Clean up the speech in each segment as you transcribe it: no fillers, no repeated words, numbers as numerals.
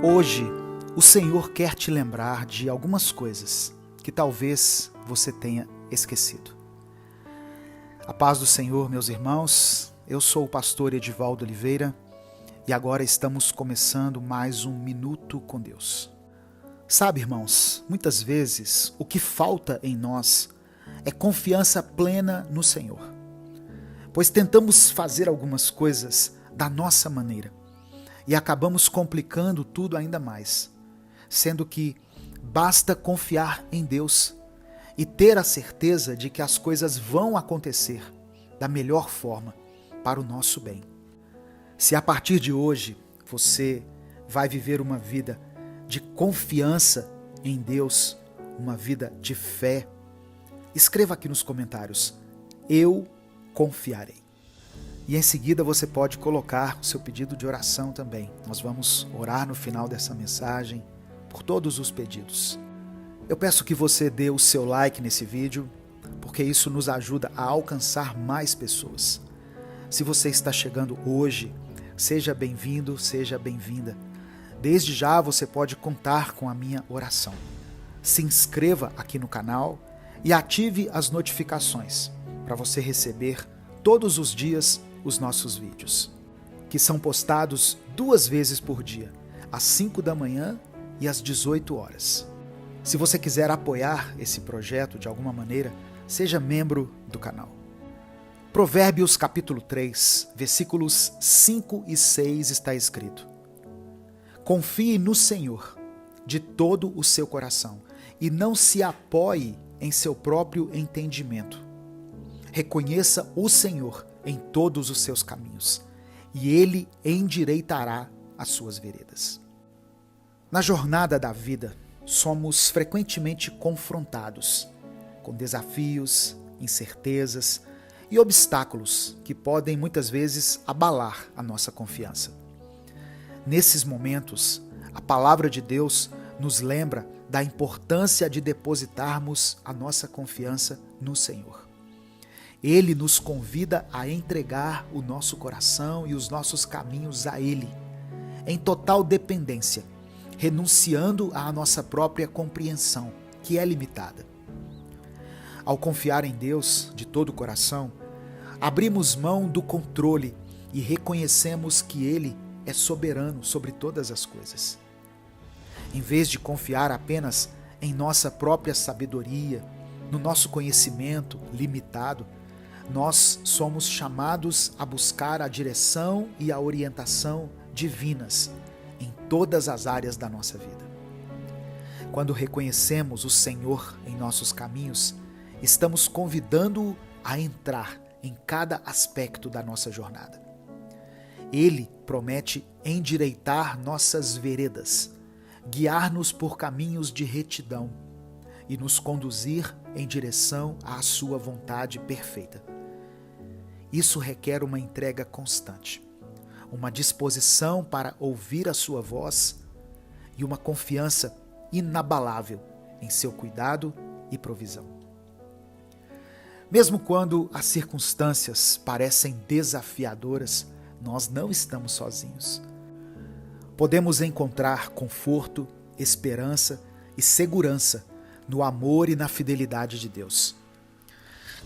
Hoje, o Senhor quer te lembrar de algumas coisas que talvez você tenha esquecido. A paz do Senhor, meus irmãos, eu sou o pastor Edivaldo Oliveira e agora estamos começando mais um Minuto com Deus. Sabe, irmãos, muitas vezes o que falta em nós é confiança plena no Senhor, pois tentamos fazer algumas coisas da nossa maneira e acabamos complicando tudo ainda mais, sendo que basta confiar em Deus e ter a certeza de que as coisas vão acontecer da melhor forma para o nosso bem. Se a partir de hoje você vai viver uma vida de confiança em Deus, uma vida de fé, escreva aqui nos comentários: eu confiarei. E em seguida você pode colocar o seu pedido de oração também. Nós vamos orar no final dessa mensagem por todos os pedidos. Eu peço que você dê o seu like nesse vídeo, porque isso nos ajuda a alcançar mais pessoas. Se você está chegando hoje, seja bem-vindo, seja bem-vinda. Desde já você pode contar com a minha oração. Se inscreva aqui no canal e ative as notificações para você receber todos os dias os nossos vídeos, que são postados 2 vezes por dia, às 5 da manhã e às 18 horas. Se você quiser apoiar esse projeto de alguma maneira, seja membro do canal. Provérbios capítulo 3, versículos 5 e 6 está escrito: confie no Senhor de todo o seu coração e não se apoie em seu próprio entendimento. Reconheça o Senhor em todos os seus caminhos, e Ele endireitará as suas veredas. Na jornada da vida, somos frequentemente confrontados com desafios, incertezas e obstáculos que podem muitas vezes abalar a nossa confiança. Nesses momentos, a palavra de Deus nos lembra da importância de depositarmos a nossa confiança no Senhor. Ele nos convida a entregar o nosso coração e os nossos caminhos a Ele, em total dependência, renunciando à nossa própria compreensão, que é limitada. Ao confiar em Deus de todo o coração, abrimos mão do controle e reconhecemos que Ele é soberano sobre todas as coisas. Em vez de confiar apenas em nossa própria sabedoria, no nosso conhecimento limitado, nós somos chamados a buscar a direção e a orientação divinas em todas as áreas da nossa vida. Quando reconhecemos o Senhor em nossos caminhos, estamos convidando-o a entrar em cada aspecto da nossa jornada. Ele promete endireitar nossas veredas, guiar-nos por caminhos de retidão e nos conduzir em direção à sua vontade perfeita. Isso requer uma entrega constante, uma disposição para ouvir a sua voz e uma confiança inabalável em seu cuidado e provisão. Mesmo quando as circunstâncias parecem desafiadoras, nós não estamos sozinhos. Podemos encontrar conforto, esperança e segurança no amor e na fidelidade de Deus.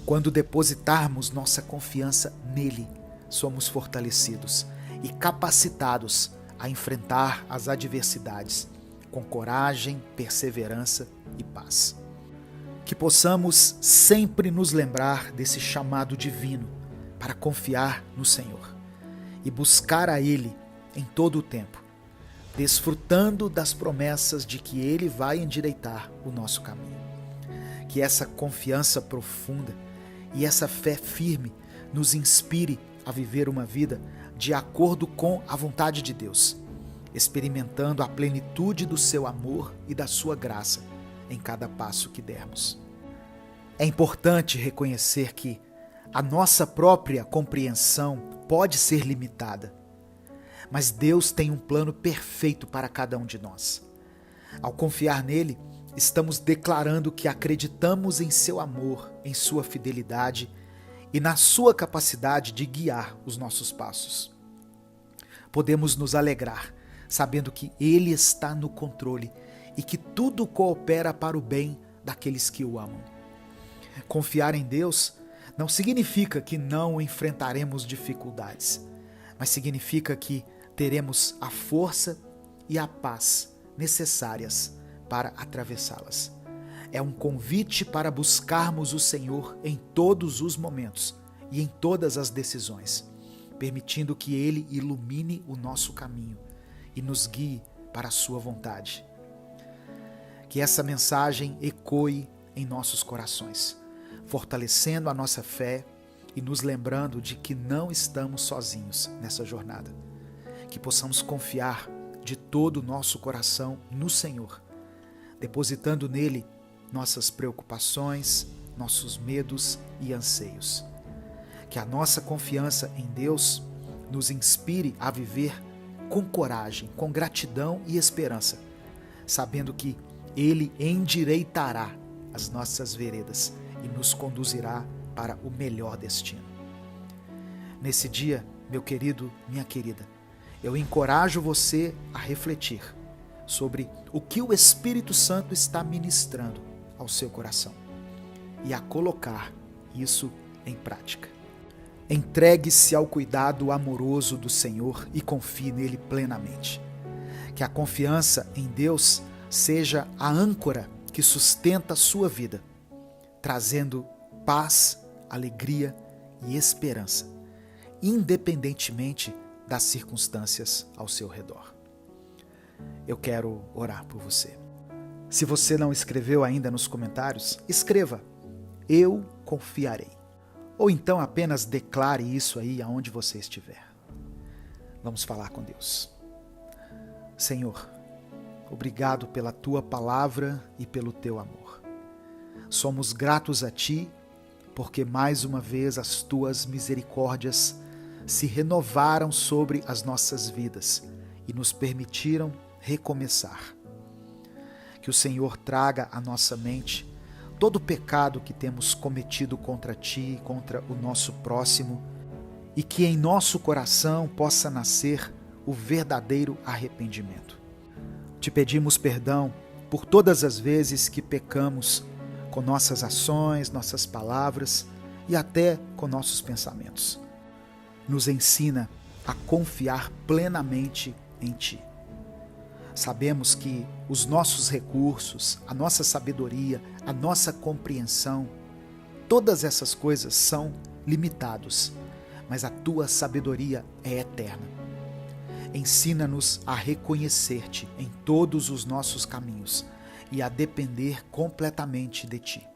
Quando depositarmos nossa confiança nele, somos fortalecidos e capacitados a enfrentar as adversidades com coragem, perseverança e paz. Que possamos sempre nos lembrar desse chamado divino para confiar no Senhor e buscar a Ele em todo o tempo, desfrutando das promessas de que Ele vai endireitar o nosso caminho. Que essa confiança profunda e essa fé firme nos inspire a viver uma vida de acordo com a vontade de Deus, experimentando a plenitude do seu amor e da sua graça em cada passo que dermos. É importante reconhecer que a nossa própria compreensão pode ser limitada, mas Deus tem um plano perfeito para cada um de nós. Ao confiar nele, estamos declarando que acreditamos em seu amor, em sua fidelidade e na sua capacidade de guiar os nossos passos. Podemos nos alegrar, sabendo que Ele está no controle e que tudo coopera para o bem daqueles que o amam. Confiar em Deus não significa que não enfrentaremos dificuldades, mas significa que teremos a força e a paz necessárias para atravessá-las. É um convite para buscarmos o Senhor em todos os momentos e em todas as decisões, permitindo que Ele ilumine o nosso caminho e nos guie para a sua vontade. Que essa mensagem ecoe em nossos corações, fortalecendo a nossa fé e nos lembrando de que não estamos sozinhos nessa jornada. Que possamos confiar de todo o nosso coração no Senhor, depositando nele nossas preocupações, nossos medos e anseios. Que a nossa confiança em Deus nos inspire a viver com coragem, com gratidão e esperança, sabendo que Ele endireitará as nossas veredas e nos conduzirá para o melhor destino. Nesse dia, meu querido, minha querida, eu encorajo você a refletir sobre o que o Espírito Santo está ministrando ao seu coração e a colocar isso em prática. Entregue-se ao cuidado amoroso do Senhor e confie nele plenamente. Que a confiança em Deus seja a âncora que sustenta a sua vida, trazendo paz, alegria e esperança, independentemente das circunstâncias ao seu redor. Eu quero orar por você. Se você não escreveu ainda nos comentários, escreva: eu confiarei. Ou então apenas declare isso aí aonde você estiver. Vamos falar com Deus. Senhor, obrigado pela Tua palavra e pelo Teu amor. Somos gratos a Ti, porque mais uma vez as Tuas misericórdias se renovaram sobre as nossas vidas e nos permitiram recomeçar. Que o Senhor traga à nossa mente todo o pecado que temos cometido contra Ti e contra o nosso próximo, e que em nosso coração possa nascer o verdadeiro arrependimento. Te pedimos perdão por todas as vezes que pecamos com nossas ações, nossas palavras e até com nossos pensamentos. Nos ensina a confiar plenamente em Ti. Sabemos que os nossos recursos, a nossa sabedoria, a nossa compreensão, todas essas coisas são limitados, mas a Tua sabedoria é eterna. Ensina-nos a reconhecer-Te em todos os nossos caminhos e a depender completamente de Ti.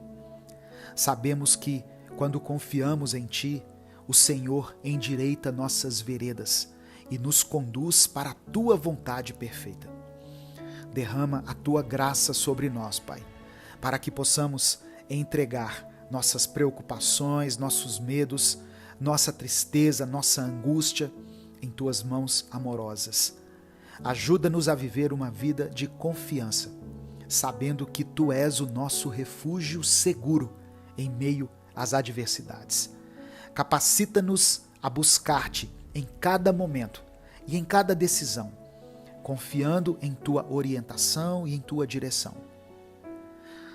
Sabemos que, quando confiamos em Ti, o Senhor endireita nossas veredas e nos conduz para a Tua vontade perfeita. Derrama a Tua graça sobre nós, Pai, para que possamos entregar nossas preocupações, nossos medos, nossa tristeza, nossa angústia em Tuas mãos amorosas. Ajuda-nos a viver uma vida de confiança, sabendo que Tu és o nosso refúgio seguro em meio às adversidades. Capacita-nos a buscar-Te em cada momento e em cada decisão, confiando em Tua orientação e em Tua direção.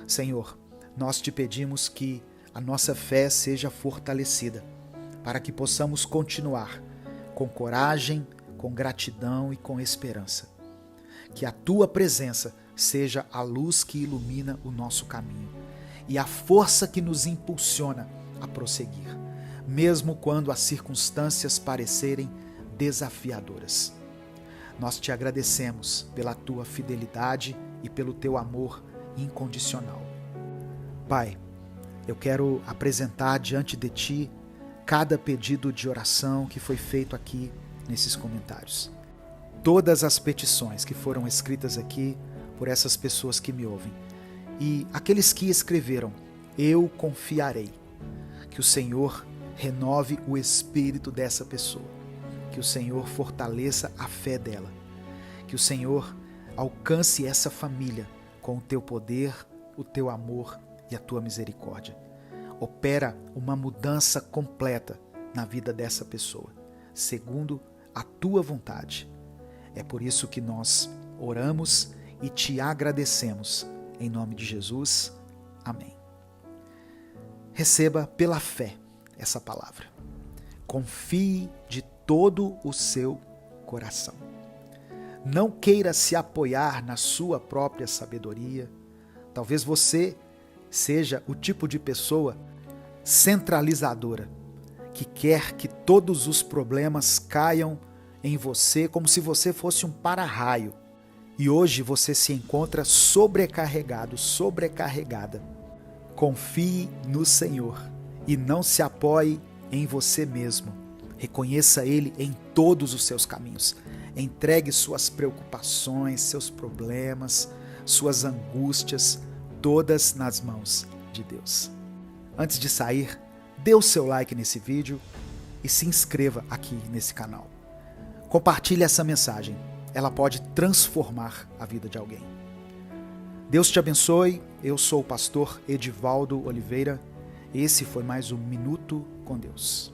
Senhor, nós Te pedimos que a nossa fé seja fortalecida, para que possamos continuar com coragem, com gratidão e com esperança. Que a Tua presença seja a luz que ilumina o nosso caminho e a força que nos impulsiona a prosseguir, mesmo quando as circunstâncias parecerem desafiadoras. Nós Te agradecemos pela Tua fidelidade e pelo Teu amor incondicional. Pai, eu quero apresentar diante de Ti cada pedido de oração que foi feito aqui nesses comentários. Todas as petições que foram escritas aqui por essas pessoas que me ouvem. E aqueles que escreveram: eu confiarei. Que o Senhor renove o espírito dessa pessoa. Que o Senhor fortaleça a fé dela. Que o Senhor alcance essa família com o Teu poder, o Teu amor e a Tua misericórdia. Opera uma mudança completa na vida dessa pessoa, segundo a Tua vontade. É por isso que nós oramos e te agradecemos. Em nome de Jesus, amém. Receba pela fé essa palavra. Confie de todo o seu coração. Não queira se apoiar na sua própria sabedoria. Talvez você seja o tipo de pessoa centralizadora, que quer que todos os problemas caiam em você como se você fosse um para-raio. E hoje você se encontra sobrecarregado, sobrecarregada. Confie no Senhor e não se apoie em você mesmo. Reconheça Ele em todos os seus caminhos. Entregue suas preocupações, seus problemas, suas angústias, todas nas mãos de Deus. Antes de sair, dê o seu like nesse vídeo e se inscreva aqui nesse canal. Compartilhe essa mensagem, ela pode transformar a vida de alguém. Deus te abençoe, eu sou o pastor Edivaldo Oliveira, esse foi mais um Minuto com Deus.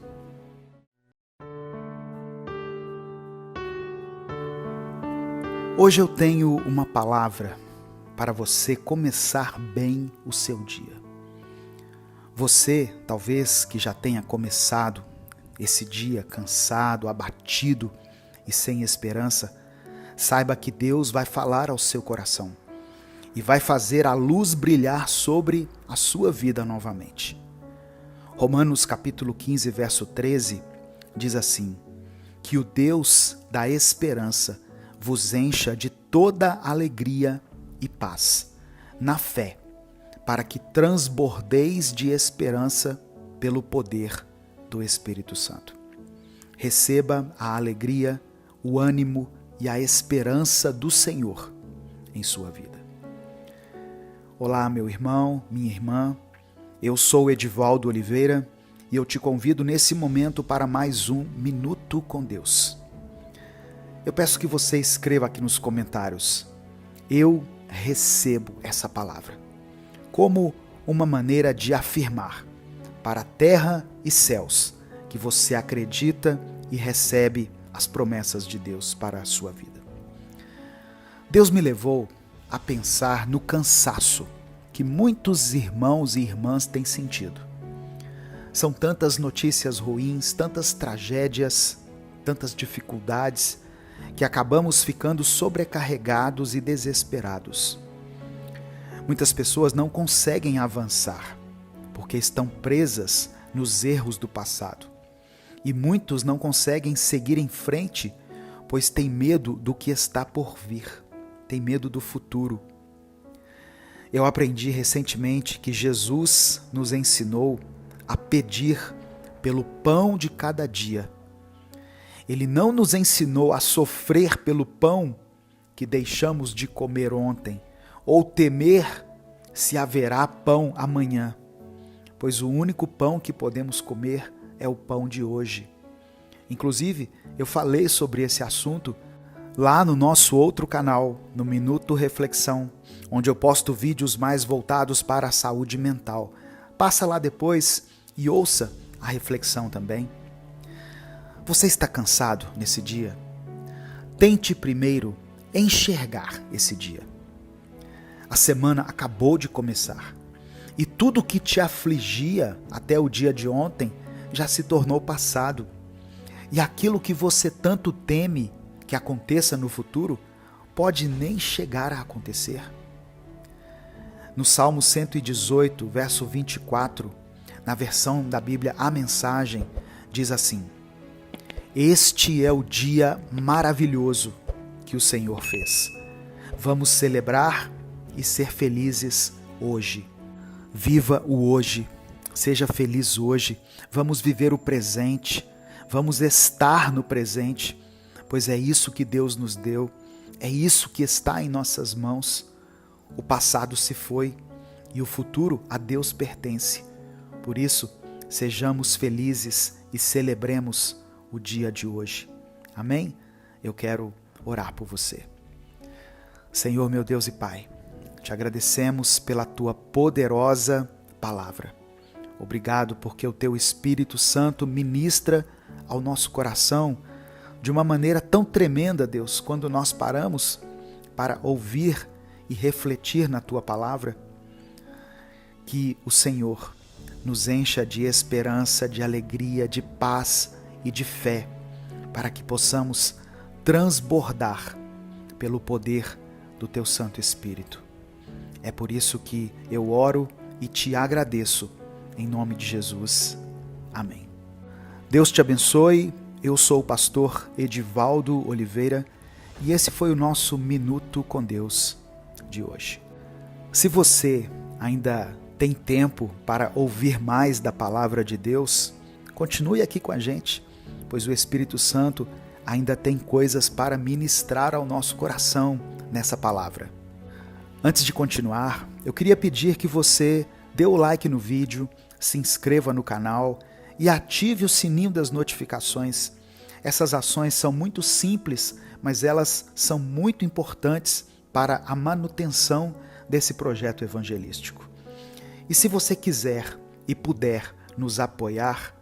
Hoje eu tenho uma palavra para você começar bem o seu dia. Você, talvez que já tenha começado esse dia cansado, abatido e sem esperança, saiba que Deus vai falar ao seu coração e vai fazer a luz brilhar sobre a sua vida novamente. Romanos capítulo 15, verso 13, diz assim: que o Deus da esperança vos encha de toda alegria e paz, na fé, para que transbordeis de esperança pelo poder do Espírito Santo. Receba a alegria, o ânimo e a esperança do Senhor em sua vida. Olá, meu irmão, minha irmã, eu sou Edivaldo Oliveira e eu te convido nesse momento para mais um Minuto com Deus. Eu peço que você escreva aqui nos comentários: eu recebo essa palavra, como uma maneira de afirmar para terra e céus que você acredita e recebe as promessas de Deus para a sua vida. Deus me levou a pensar no cansaço que muitos irmãos e irmãs têm sentido. São tantas notícias ruins, tantas tragédias, tantas dificuldades, que acabamos ficando sobrecarregados e desesperados. Muitas pessoas não conseguem avançar, porque estão presas nos erros do passado. E muitos não conseguem seguir em frente, pois têm medo do que está por vir, têm medo do futuro. Eu aprendi recentemente que Jesus nos ensinou a pedir pelo pão de cada dia. Ele não nos ensinou a sofrer pelo pão que deixamos de comer ontem, ou temer se haverá pão amanhã, pois o único pão que podemos comer é o pão de hoje. Inclusive, eu falei sobre esse assunto lá no nosso outro canal, no Minuto Reflexão, onde eu posto vídeos mais voltados para a saúde mental. Passa lá depois e ouça a reflexão também. Você está cansado nesse dia? Tente primeiro enxergar esse dia. A semana acabou de começar e tudo que te afligia até o dia de ontem já se tornou passado. E aquilo que você tanto teme que aconteça no futuro pode nem chegar a acontecer. No Salmo 118, verso 24, na versão da Bíblia A Mensagem, diz assim: este é o dia maravilhoso que o Senhor fez. Vamos celebrar e ser felizes hoje. Viva o hoje, seja feliz hoje. Vamos viver o presente, vamos estar no presente, pois é isso que Deus nos deu, é isso que está em nossas mãos. O passado se foi e o futuro a Deus pertence. Por isso, sejamos felizes e celebremos o dia de hoje. Amém? Eu quero orar por você. Senhor, meu Deus e Pai, te agradecemos pela tua poderosa palavra. Obrigado porque o teu Espírito Santo ministra ao nosso coração de uma maneira tão tremenda, Deus, quando nós paramos para ouvir e refletir na Tua palavra, que o Senhor nos encha de esperança, de alegria, de paz e de fé, para que possamos transbordar pelo poder do Teu Santo Espírito. É por isso que eu oro e te agradeço, em nome de Jesus. Amém. Deus te abençoe. Eu sou o pastor Edivaldo Oliveira e esse foi o nosso Minuto com Deus de hoje. Se você ainda tem tempo para ouvir mais da palavra de Deus, continue aqui com a gente, pois o Espírito Santo ainda tem coisas para ministrar ao nosso coração nessa palavra. Antes de continuar, eu queria pedir que você dê o like no vídeo, se inscreva no canal e ative o sininho das notificações. Essas ações são muito simples, mas elas são muito importantes para a manutenção desse projeto evangelístico. E se você quiser e puder nos apoiar,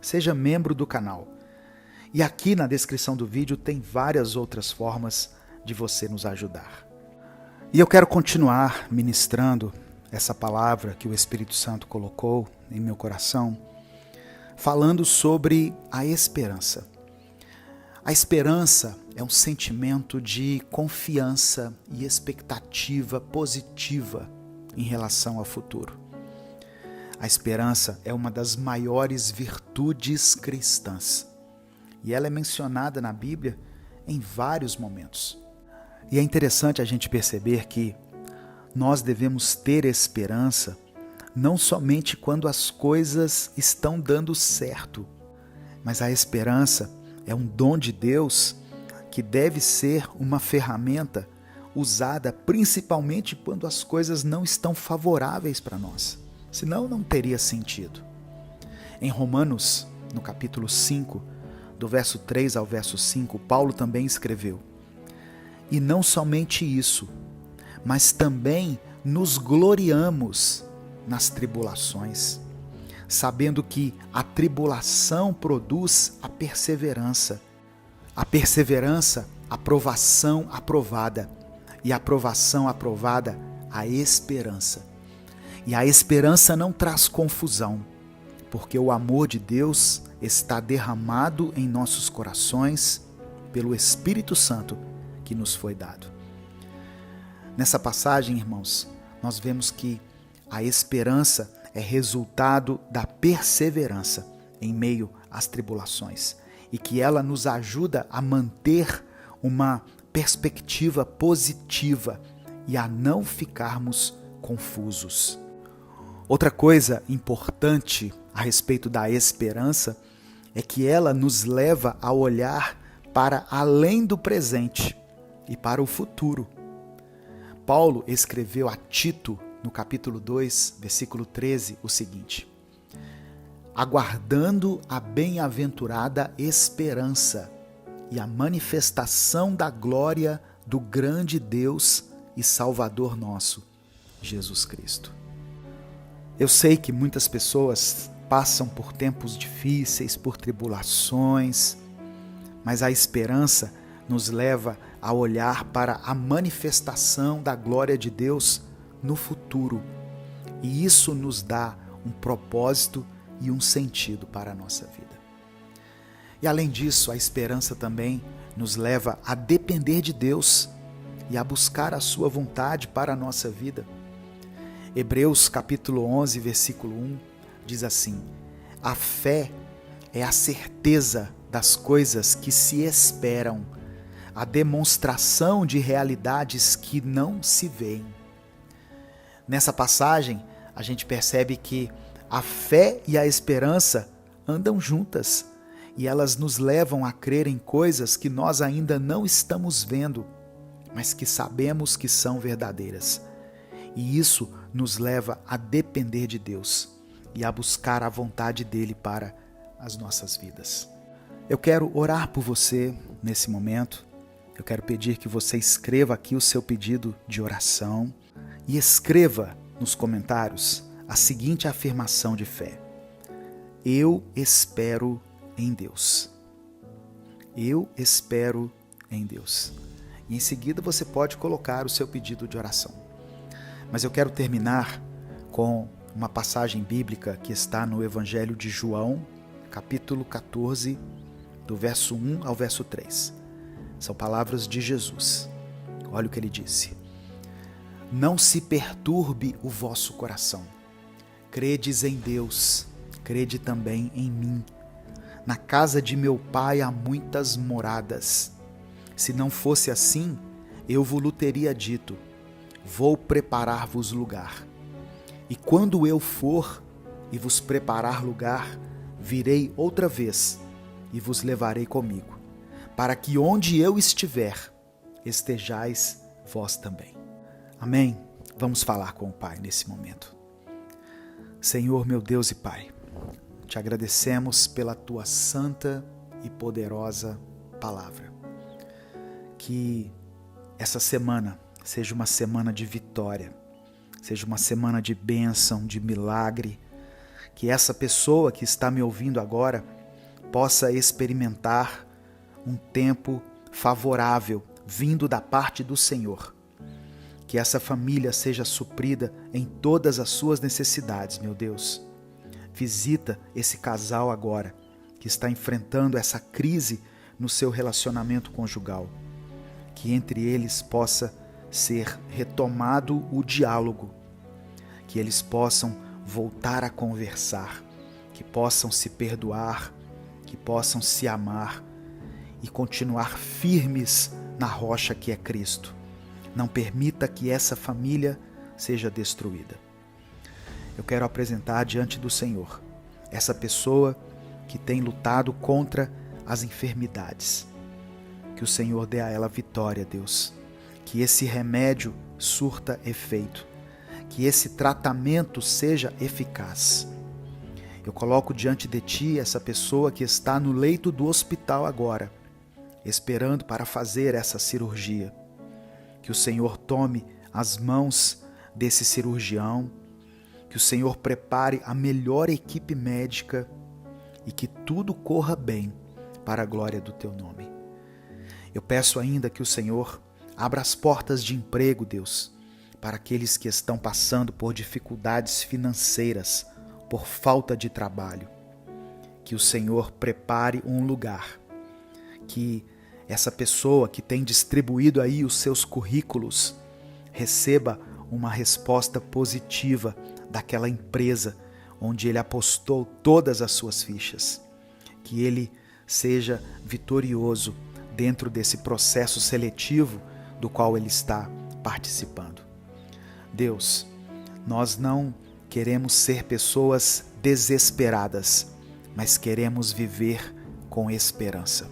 seja membro do canal. E aqui na descrição do vídeo tem várias outras formas de você nos ajudar. E eu quero continuar ministrando essa palavra que o Espírito Santo colocou em meu coração, falando sobre a esperança. A esperança é um sentimento de confiança e expectativa positiva em relação ao futuro. A esperança é uma das maiores virtudes cristãs e ela é mencionada na Bíblia em vários momentos. E é interessante a gente perceber que nós devemos ter esperança não somente quando as coisas estão dando certo, mas a esperança é um dom de Deus que deve ser uma ferramenta usada principalmente quando as coisas não estão favoráveis para nós. Senão não teria sentido. Em Romanos, no capítulo 5, do verso 3 ao verso 5, Paulo também escreveu: E não somente isso, mas também nos gloriamos nas tribulações, sabendo que a tribulação produz a perseverança, a provação aprovada, e a aprovação aprovada, a esperança. E a esperança não traz confusão, porque o amor de Deus está derramado em nossos corações pelo Espírito Santo que nos foi dado. Nessa passagem, irmãos, nós vemos que a esperança é resultado da perseverança em meio às tribulações e que ela nos ajuda a manter uma perspectiva positiva e a não ficarmos confusos. Outra coisa importante a respeito da esperança é que ela nos leva a olhar para além do presente e para o futuro. Paulo escreveu a Tito, no capítulo 2, versículo 13, o seguinte: aguardando a bem-aventurada esperança e a manifestação da glória do grande Deus e Salvador nosso, Jesus Cristo. Eu sei que muitas pessoas passam por tempos difíceis, por tribulações, mas a esperança nos leva a olhar para a manifestação da glória de Deus no futuro. E isso nos dá um propósito e um sentido para a nossa vida. E além disso, a esperança também nos leva a depender de Deus e a buscar a sua vontade para a nossa vida. Hebreus capítulo 11, versículo 1, diz assim: a fé é a certeza das coisas que se esperam, a demonstração de realidades que não se veem. Nessa passagem, a gente percebe que a fé e a esperança andam juntas e elas nos levam a crer em coisas que nós ainda não estamos vendo, mas que sabemos que são verdadeiras. E isso nos leva a depender de Deus e a buscar a vontade dele para as nossas vidas. Eu quero orar por você nesse momento. Eu quero pedir que você escreva aqui o seu pedido de oração e escreva nos comentários a seguinte afirmação de fé: eu espero em Deus. Eu espero em Deus. E em seguida você pode colocar o seu pedido de oração. Mas eu quero terminar com uma passagem bíblica que está no Evangelho de João, capítulo 14, do verso 1 ao verso 3. São palavras de Jesus. Olha o que ele disse. Não se perturbe o vosso coração. Credes em Deus, crede também em mim. Na casa de meu Pai há muitas moradas. Se não fosse assim, eu vos teria dito, vou preparar-vos lugar. E quando eu for e vos preparar lugar, virei outra vez e vos levarei comigo, para que onde eu estiver, estejais vós também. Amém? Vamos falar com o Pai nesse momento. Senhor, meu Deus e Pai, te agradecemos pela tua santa e poderosa palavra. Que essa semana seja uma semana de vitória, seja uma semana de bênção, de milagre. Que essa pessoa que está me ouvindo agora possa experimentar um tempo favorável vindo da parte do Senhor. Que essa família seja suprida em todas as suas necessidades, meu Deus. Visita esse casal agora, que está enfrentando essa crise no seu relacionamento conjugal. Que entre eles possa ser retomado o diálogo, que eles possam voltar a conversar, que possam se perdoar, que possam se amar e continuar firmes na rocha que é Cristo. Não permita que essa família seja destruída. Eu quero apresentar diante do Senhor essa pessoa que tem lutado contra as enfermidades. Que o Senhor dê a ela vitória, Deus. Que esse remédio surta efeito. Que esse tratamento seja eficaz. Eu coloco diante de ti essa pessoa que está no leito do hospital agora, esperando para fazer essa cirurgia. Que o Senhor tome as mãos desse cirurgião, que o Senhor prepare a melhor equipe médica e que tudo corra bem para a glória do teu nome. Eu peço ainda que o Senhor abra as portas de emprego, Deus, para aqueles que estão passando por dificuldades financeiras, por falta de trabalho. Que o Senhor prepare um lugar, que essa pessoa que tem distribuído aí os seus currículos receba uma resposta positiva daquela empresa onde ele apostou todas as suas fichas. Que ele seja vitorioso dentro desse processo seletivo do qual ele está participando. Deus, nós não queremos ser pessoas desesperadas, mas queremos viver com esperança.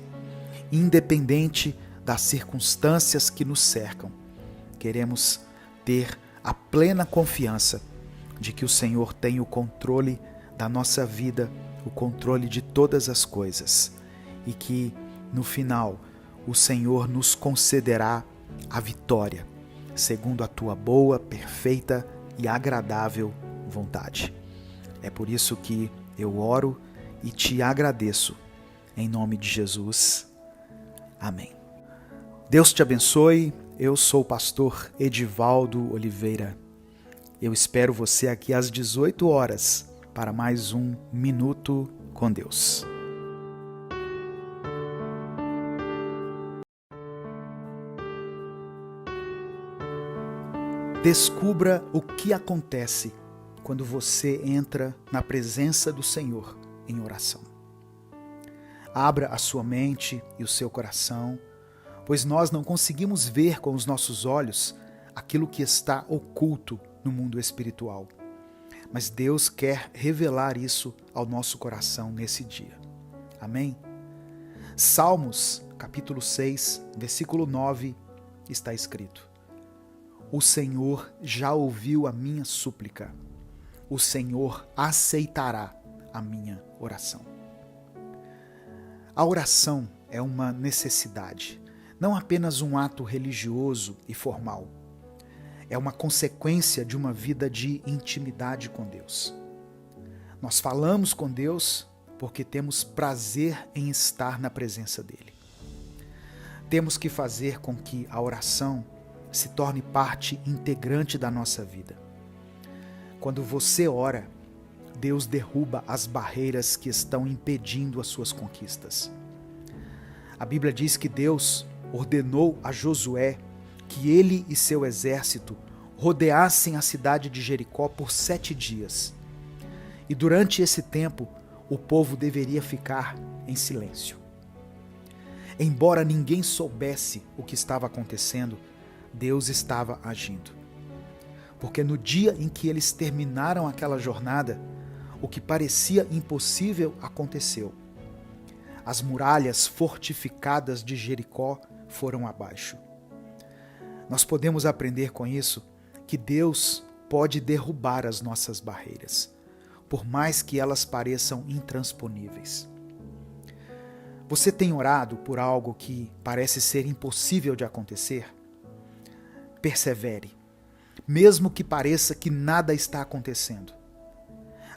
Independente das circunstâncias que nos cercam, queremos ter a plena confiança de que o Senhor tem o controle da nossa vida, o controle de todas as coisas, e que, no final, o Senhor nos concederá a vitória, segundo a tua boa, perfeita e agradável vontade. É por isso que eu oro e te agradeço, em nome de Jesus. Amém. Deus te abençoe. Eu sou o pastor Edivaldo Oliveira. Eu espero você aqui às 18 horas para mais um Minuto com Deus. Descubra o que acontece quando você entra na presença do Senhor em oração. Abra a sua mente e o seu coração, pois nós não conseguimos ver com os nossos olhos aquilo que está oculto no mundo espiritual. Mas Deus quer revelar isso ao nosso coração nesse dia. Amém? Salmos, capítulo 6, versículo 9, está escrito: O Senhor já ouviu a minha súplica. O Senhor aceitará a minha oração. A oração é uma necessidade, não apenas um ato religioso e formal. É uma consequência de uma vida de intimidade com Deus. Nós falamos com Deus porque temos prazer em estar na presença dEle. temos que fazer com que a oração se torne parte integrante da nossa vida. Quando você ora, Deus derruba as barreiras que estão impedindo as suas conquistas. A Bíblia diz que Deus ordenou a Josué que ele e seu exército rodeassem a cidade de Jericó por 7 dias. E durante esse tempo, o povo deveria ficar em silêncio. Embora ninguém soubesse o que estava acontecendo, Deus estava agindo. Porque no dia em que eles terminaram aquela jornada, o que parecia impossível aconteceu. As muralhas fortificadas de Jericó foram abaixo. Nós podemos aprender com isso que Deus pode derrubar as nossas barreiras, por mais que elas pareçam intransponíveis. Você tem orado por algo que parece ser impossível de acontecer? Persevere, mesmo que pareça que nada está acontecendo.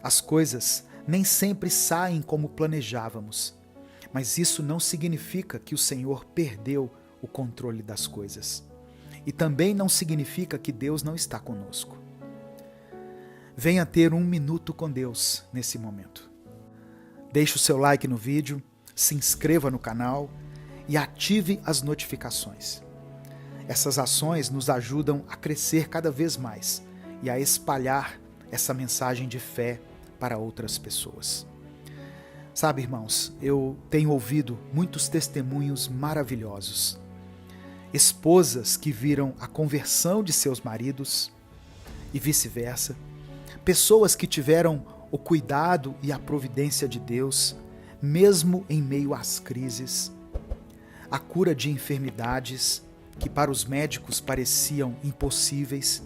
As coisas nem sempre saem como planejávamos, mas isso não significa que o Senhor perdeu o controle das coisas. E também não significa que Deus não está conosco. Venha ter 1 minuto com Deus nesse momento. Deixe o seu like no vídeo, se inscreva no canal e ative as notificações. Essas ações nos ajudam a crescer cada vez mais e a espalhar essa mensagem de fé para outras pessoas. Sabe, irmãos, eu tenho ouvido muitos testemunhos maravilhosos. Esposas que viram a conversão de seus maridos e vice-versa. Pessoas que tiveram o cuidado e a providência de Deus, mesmo em meio às crises. A cura de enfermidades que para os médicos pareciam impossíveis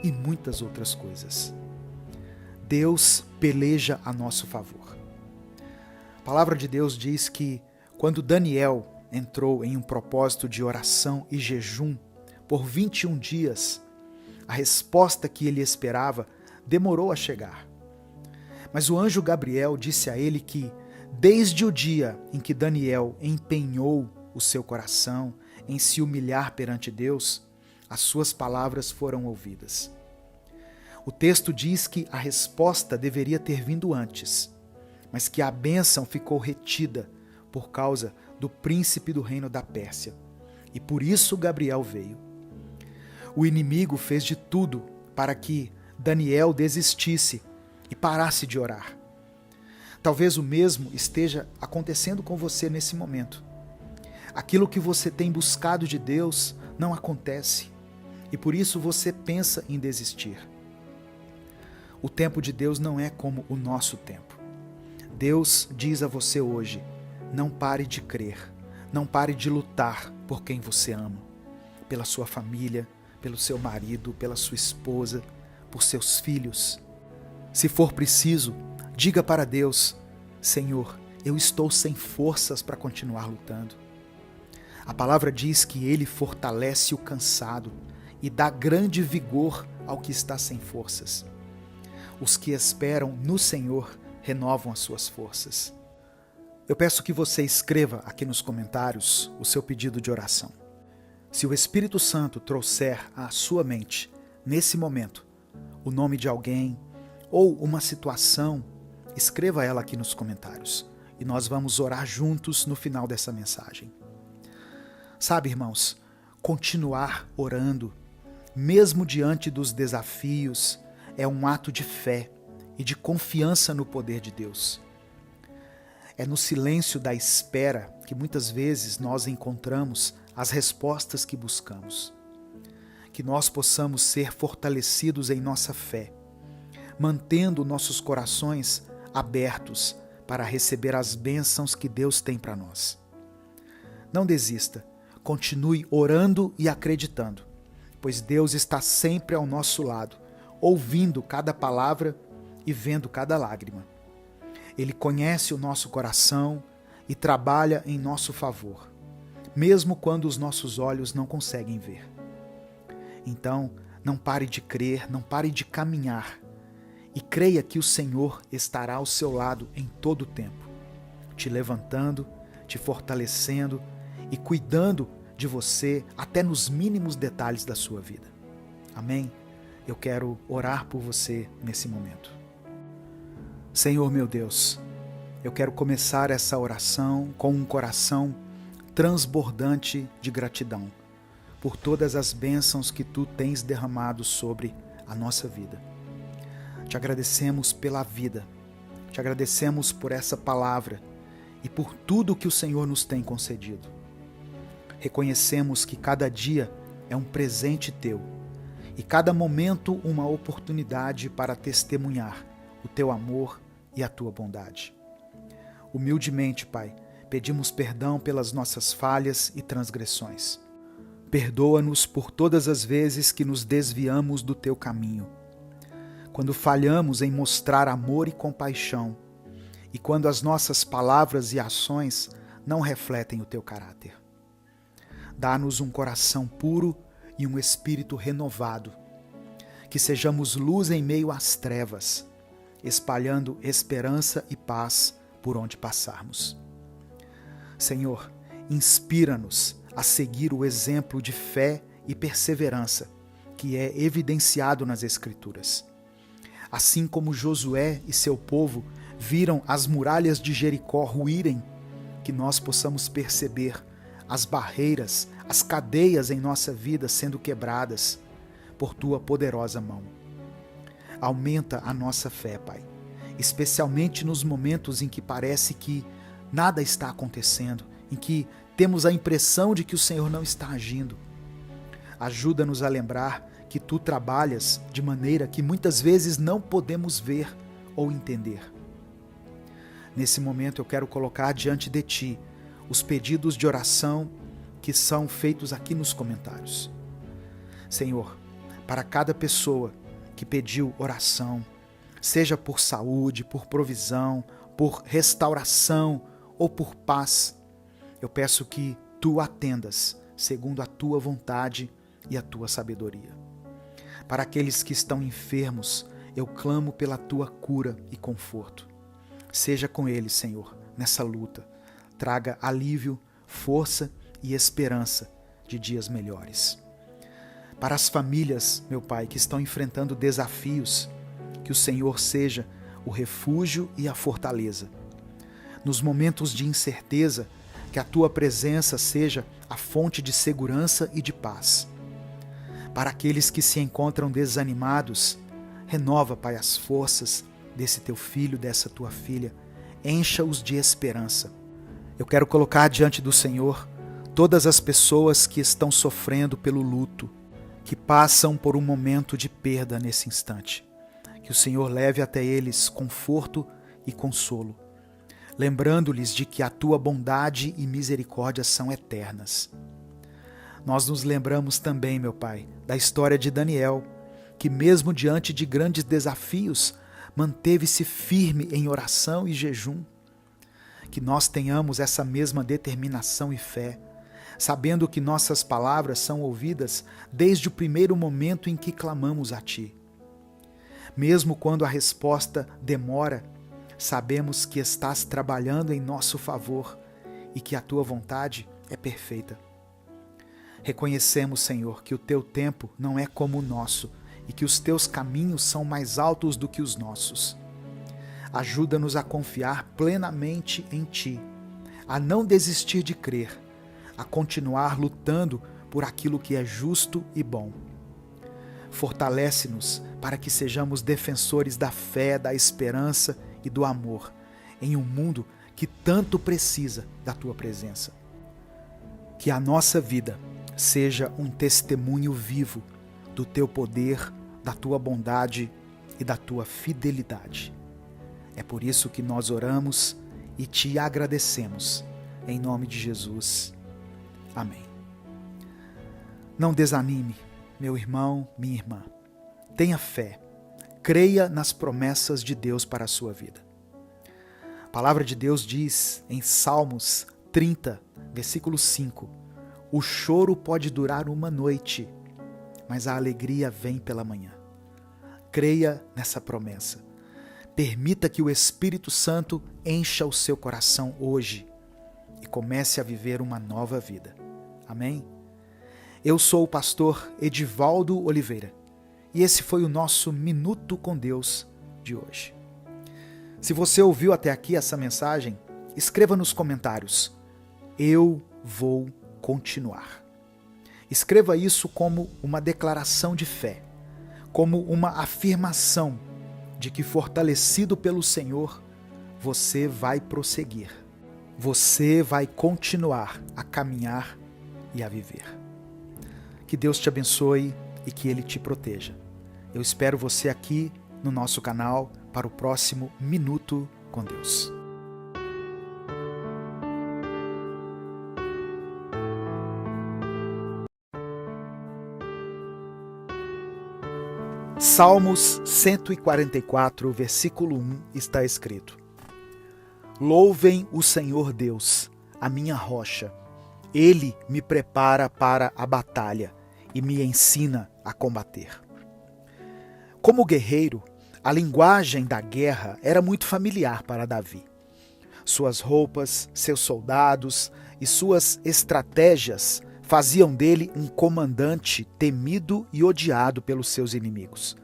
e muitas outras coisas. Deus peleja a nosso favor. A palavra de Deus diz que quando Daniel entrou em um propósito de oração e jejum por 21 dias, a resposta que ele esperava demorou a chegar. Mas o anjo Gabriel disse a ele que, desde o dia em que Daniel empenhou o seu coração em se humilhar perante Deus, as suas palavras foram ouvidas. O texto diz que a resposta deveria ter vindo antes, mas que a bênção ficou retida por causa do príncipe do reino da Pérsia. E por isso Gabriel veio. O inimigo fez de tudo para que Daniel desistisse e parasse de orar. Talvez o mesmo esteja acontecendo com você nesse momento. Aquilo que você tem buscado de Deus não acontece, e por isso você pensa em desistir. O tempo de Deus não é como o nosso tempo. Deus diz a você hoje: não pare de crer, não pare de lutar por quem você ama, pela sua família, pelo seu marido, pela sua esposa, por seus filhos. Se for preciso, diga para Deus: Senhor, eu estou sem forças para continuar lutando. A palavra diz que Ele fortalece o cansado e dá grande vigor ao que está sem forças. Os que esperam no Senhor renovam as suas forças. Eu peço que você escreva aqui nos comentários o seu pedido de oração. Se o Espírito Santo trouxer à sua mente, nesse momento, o nome de alguém ou uma situação, escreva ela aqui nos comentários e nós vamos orar juntos no final dessa mensagem. Sabe, irmãos, continuar orando, mesmo diante dos desafios, é um ato de fé e de confiança no poder de Deus. É no silêncio da espera que muitas vezes nós encontramos as respostas que buscamos. Que nós possamos ser fortalecidos em nossa fé, mantendo nossos corações abertos para receber as bênçãos que Deus tem para nós. Não desista, continue orando e acreditando, pois Deus está sempre ao nosso lado, ouvindo cada palavra e vendo cada lágrima. Ele conhece o nosso coração e trabalha em nosso favor, mesmo quando os nossos olhos não conseguem ver. Então, não pare de crer, não pare de caminhar e creia que o Senhor estará ao seu lado em todo o tempo, te levantando, te fortalecendo e e cuidando de você até nos mínimos detalhes da sua vida. Amém? Eu quero orar por você nesse momento. Senhor meu Deus, eu quero começar essa oração com um coração transbordante de gratidão por todas as bênçãos que Tu tens derramado sobre a nossa vida. Te agradecemos pela vida, te agradecemos por essa palavra e por tudo que o Senhor nos tem concedido. Reconhecemos que cada dia é um presente Teu e cada momento uma oportunidade para testemunhar o Teu amor e a Tua bondade. Humildemente, Pai, pedimos perdão pelas nossas falhas e transgressões. Perdoa-nos por todas as vezes que nos desviamos do Teu caminho, quando falhamos em mostrar amor e compaixão, e quando as nossas palavras e ações não refletem o Teu caráter. Dá-nos um coração puro e um espírito renovado, que sejamos luz em meio às trevas, espalhando esperança e paz por onde passarmos. Senhor, inspira-nos a seguir o exemplo de fé e perseverança que é evidenciado nas Escrituras. Assim como Josué e seu povo viram as muralhas de Jericó ruírem, que nós possamos perceber as barreiras, as cadeias em nossa vida sendo quebradas por Tua poderosa mão. Aumenta a nossa fé, Pai, especialmente nos momentos em que parece que nada está acontecendo, em que temos a impressão de que o Senhor não está agindo. Ajuda-nos a lembrar que Tu trabalhas de maneira que muitas vezes não podemos ver ou entender. Nesse momento eu quero colocar diante de Ti os pedidos de oração que são feitos aqui nos comentários. Senhor, para cada pessoa que pediu oração, seja por saúde, por provisão, por restauração ou por paz, eu peço que Tu atendas segundo a Tua vontade e a Tua sabedoria. Para aqueles que estão enfermos, eu clamo pela Tua cura e conforto. Seja com eles, Senhor, nessa luta. Traga alívio, força e esperança de dias melhores. Para as famílias, meu Pai, que estão enfrentando desafios, que o Senhor seja o refúgio e a fortaleza. Nos momentos de incerteza, que a Tua presença seja a fonte de segurança e de paz. Para aqueles que se encontram desanimados, renova, Pai, as forças desse Teu filho, dessa Tua filha. Encha-os de esperança. Eu quero colocar diante do Senhor todas as pessoas que estão sofrendo pelo luto, que passam por um momento de perda nesse instante. Que o Senhor leve até eles conforto e consolo, lembrando-lhes de que a Tua bondade e misericórdia são eternas. Nós nos lembramos também, meu Pai, da história de Daniel, que mesmo diante de grandes desafios, manteve-se firme em oração e jejum. Que nós tenhamos essa mesma determinação e fé, sabendo que nossas palavras são ouvidas desde o primeiro momento em que clamamos a Ti. Mesmo quando a resposta demora, sabemos que estás trabalhando em nosso favor e que a Tua vontade é perfeita. Reconhecemos, Senhor, que o Teu tempo não é como o nosso e que os Teus caminhos são mais altos do que os nossos. Ajuda-nos a confiar plenamente em Ti, a não desistir de crer, a continuar lutando por aquilo que é justo e bom. Fortalece-nos para que sejamos defensores da fé, da esperança e do amor em um mundo que tanto precisa da Tua presença. Que a nossa vida seja um testemunho vivo do Teu poder, da Tua bondade e da Tua fidelidade. É por isso que nós oramos e Te agradecemos. Em nome de Jesus. Amém. Não desanime, meu irmão, minha irmã. Tenha fé. Creia nas promessas de Deus para a sua vida. A palavra de Deus diz em Salmos 30, versículo 5: o choro pode durar uma noite, mas a alegria vem pela manhã. Creia nessa promessa. Permita que o Espírito Santo encha o seu coração hoje e comece a viver uma nova vida. Amém? Eu sou o pastor Edivaldo Oliveira e esse foi o nosso Minuto com Deus de hoje. Se você ouviu até aqui essa mensagem, escreva nos comentários: eu vou continuar. Escreva isso como uma declaração de fé, como uma afirmação de que, fortalecido pelo Senhor, você vai prosseguir. Você vai continuar a caminhar e a viver. Que Deus te abençoe e que Ele te proteja. Eu espero você aqui no nosso canal para o próximo Minuto com Deus. Salmos 144, versículo 1 está escrito: Louvem o Senhor Deus, a minha rocha. Ele me prepara para a batalha e me ensina a combater. Como guerreiro, a linguagem da guerra era muito familiar para Davi. Suas roupas, seus soldados e suas estratégias faziam dele um comandante temido e odiado pelos seus inimigos.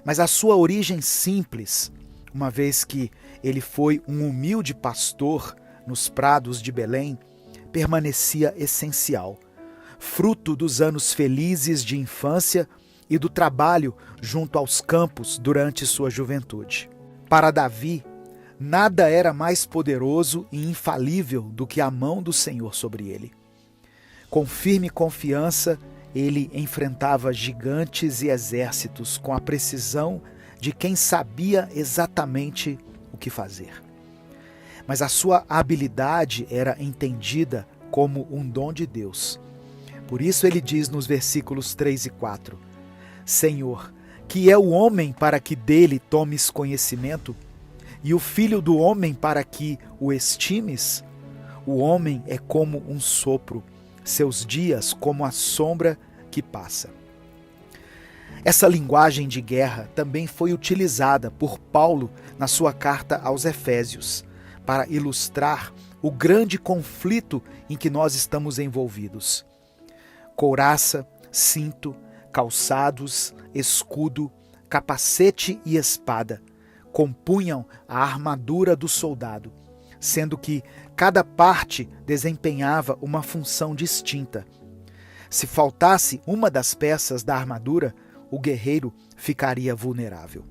Mas a sua origem simples, uma vez que ele foi um humilde pastor nos prados de Belém, permanecia essencial, fruto dos anos felizes de infância e do trabalho junto aos campos durante sua juventude. Para Davi, nada era mais poderoso e infalível do que a mão do Senhor sobre ele. Com firme confiança, ele enfrentava gigantes e exércitos com a precisão de quem sabia exatamente o que fazer. Mas a sua habilidade era entendida como um dom de Deus. Por isso ele diz nos versículos 3 e 4, Senhor, que é o homem para que dele tomes conhecimento, e o filho do homem para que o estimes? O homem é como um sopro, seus dias como a sombra que passa. Essa linguagem de guerra também foi utilizada por Paulo na sua carta aos Efésios, para ilustrar o grande conflito em que nós estamos envolvidos. Couraça, cinto, calçados, escudo, capacete e espada compunham a armadura do soldado, sendo que cada parte desempenhava uma função distinta. Se faltasse uma das peças da armadura, o guerreiro ficaria vulnerável.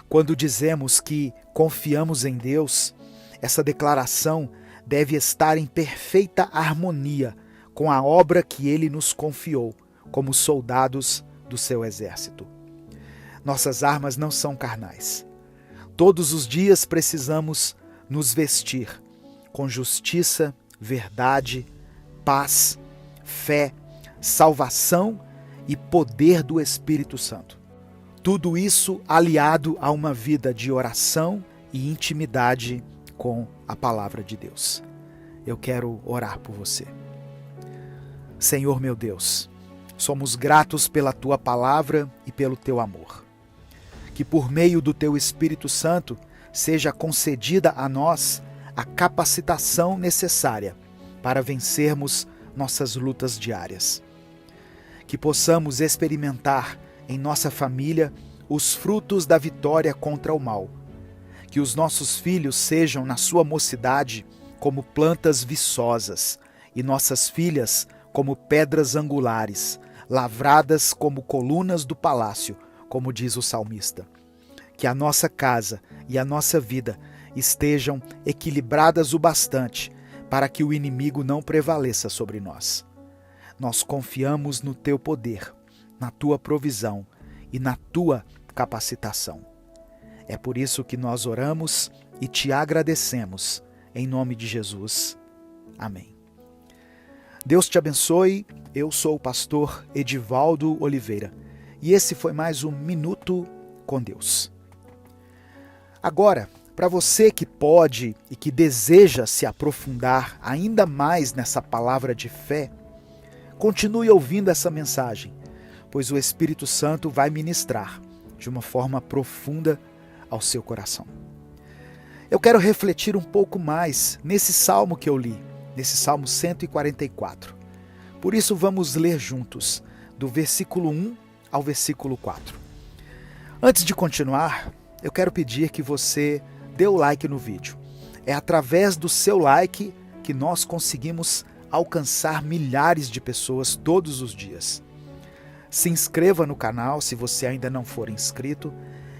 Quando dizemos que confiamos em Deus, essa declaração deve estar em perfeita harmonia com a obra que Ele nos confiou, como soldados do seu exército. Nossas armas não são carnais. Todos os dias precisamos nos vestir com justiça, verdade, paz, fé, salvação e poder do Espírito Santo. Tudo isso aliado a uma vida de oração e intimidade com a palavra de Deus. Eu quero orar por você. Senhor meu Deus, somos gratos pela Tua palavra e pelo Teu amor. Que por meio do Teu Espírito Santo seja concedida a nós a capacitação necessária para vencermos nossas lutas diárias. Que possamos experimentar em nossa família os frutos da vitória contra o mal. Que os nossos filhos sejam, na sua mocidade, como plantas viçosas, e nossas filhas como pedras angulares, lavradas como colunas do palácio, como diz o salmista. Que a nossa casa e a nossa vida estejam equilibradas o bastante para que o inimigo não prevaleça sobre nós. Nós confiamos no Teu poder, na Tua provisão e na Tua capacitação. É por isso que nós oramos e Te agradecemos, em nome de Jesus. Amém. Deus te abençoe. Eu sou o pastor Edivaldo Oliveira e esse foi mais um Minuto com Deus. Agora, para você que pode e que deseja se aprofundar ainda mais nessa palavra de fé, continue ouvindo essa mensagem, pois o Espírito Santo vai ministrar de uma forma profunda ao seu coração. Eu quero refletir um pouco mais nesse salmo que eu li, nesse Salmo 144. Por isso vamos ler juntos, do versículo 1 ao versículo 4. Antes de continuar, eu quero pedir que você dê o like no vídeo. É através do seu like que nós conseguimos alcançar milhares de pessoas todos os dias. Se inscreva no canal se você ainda não for inscrito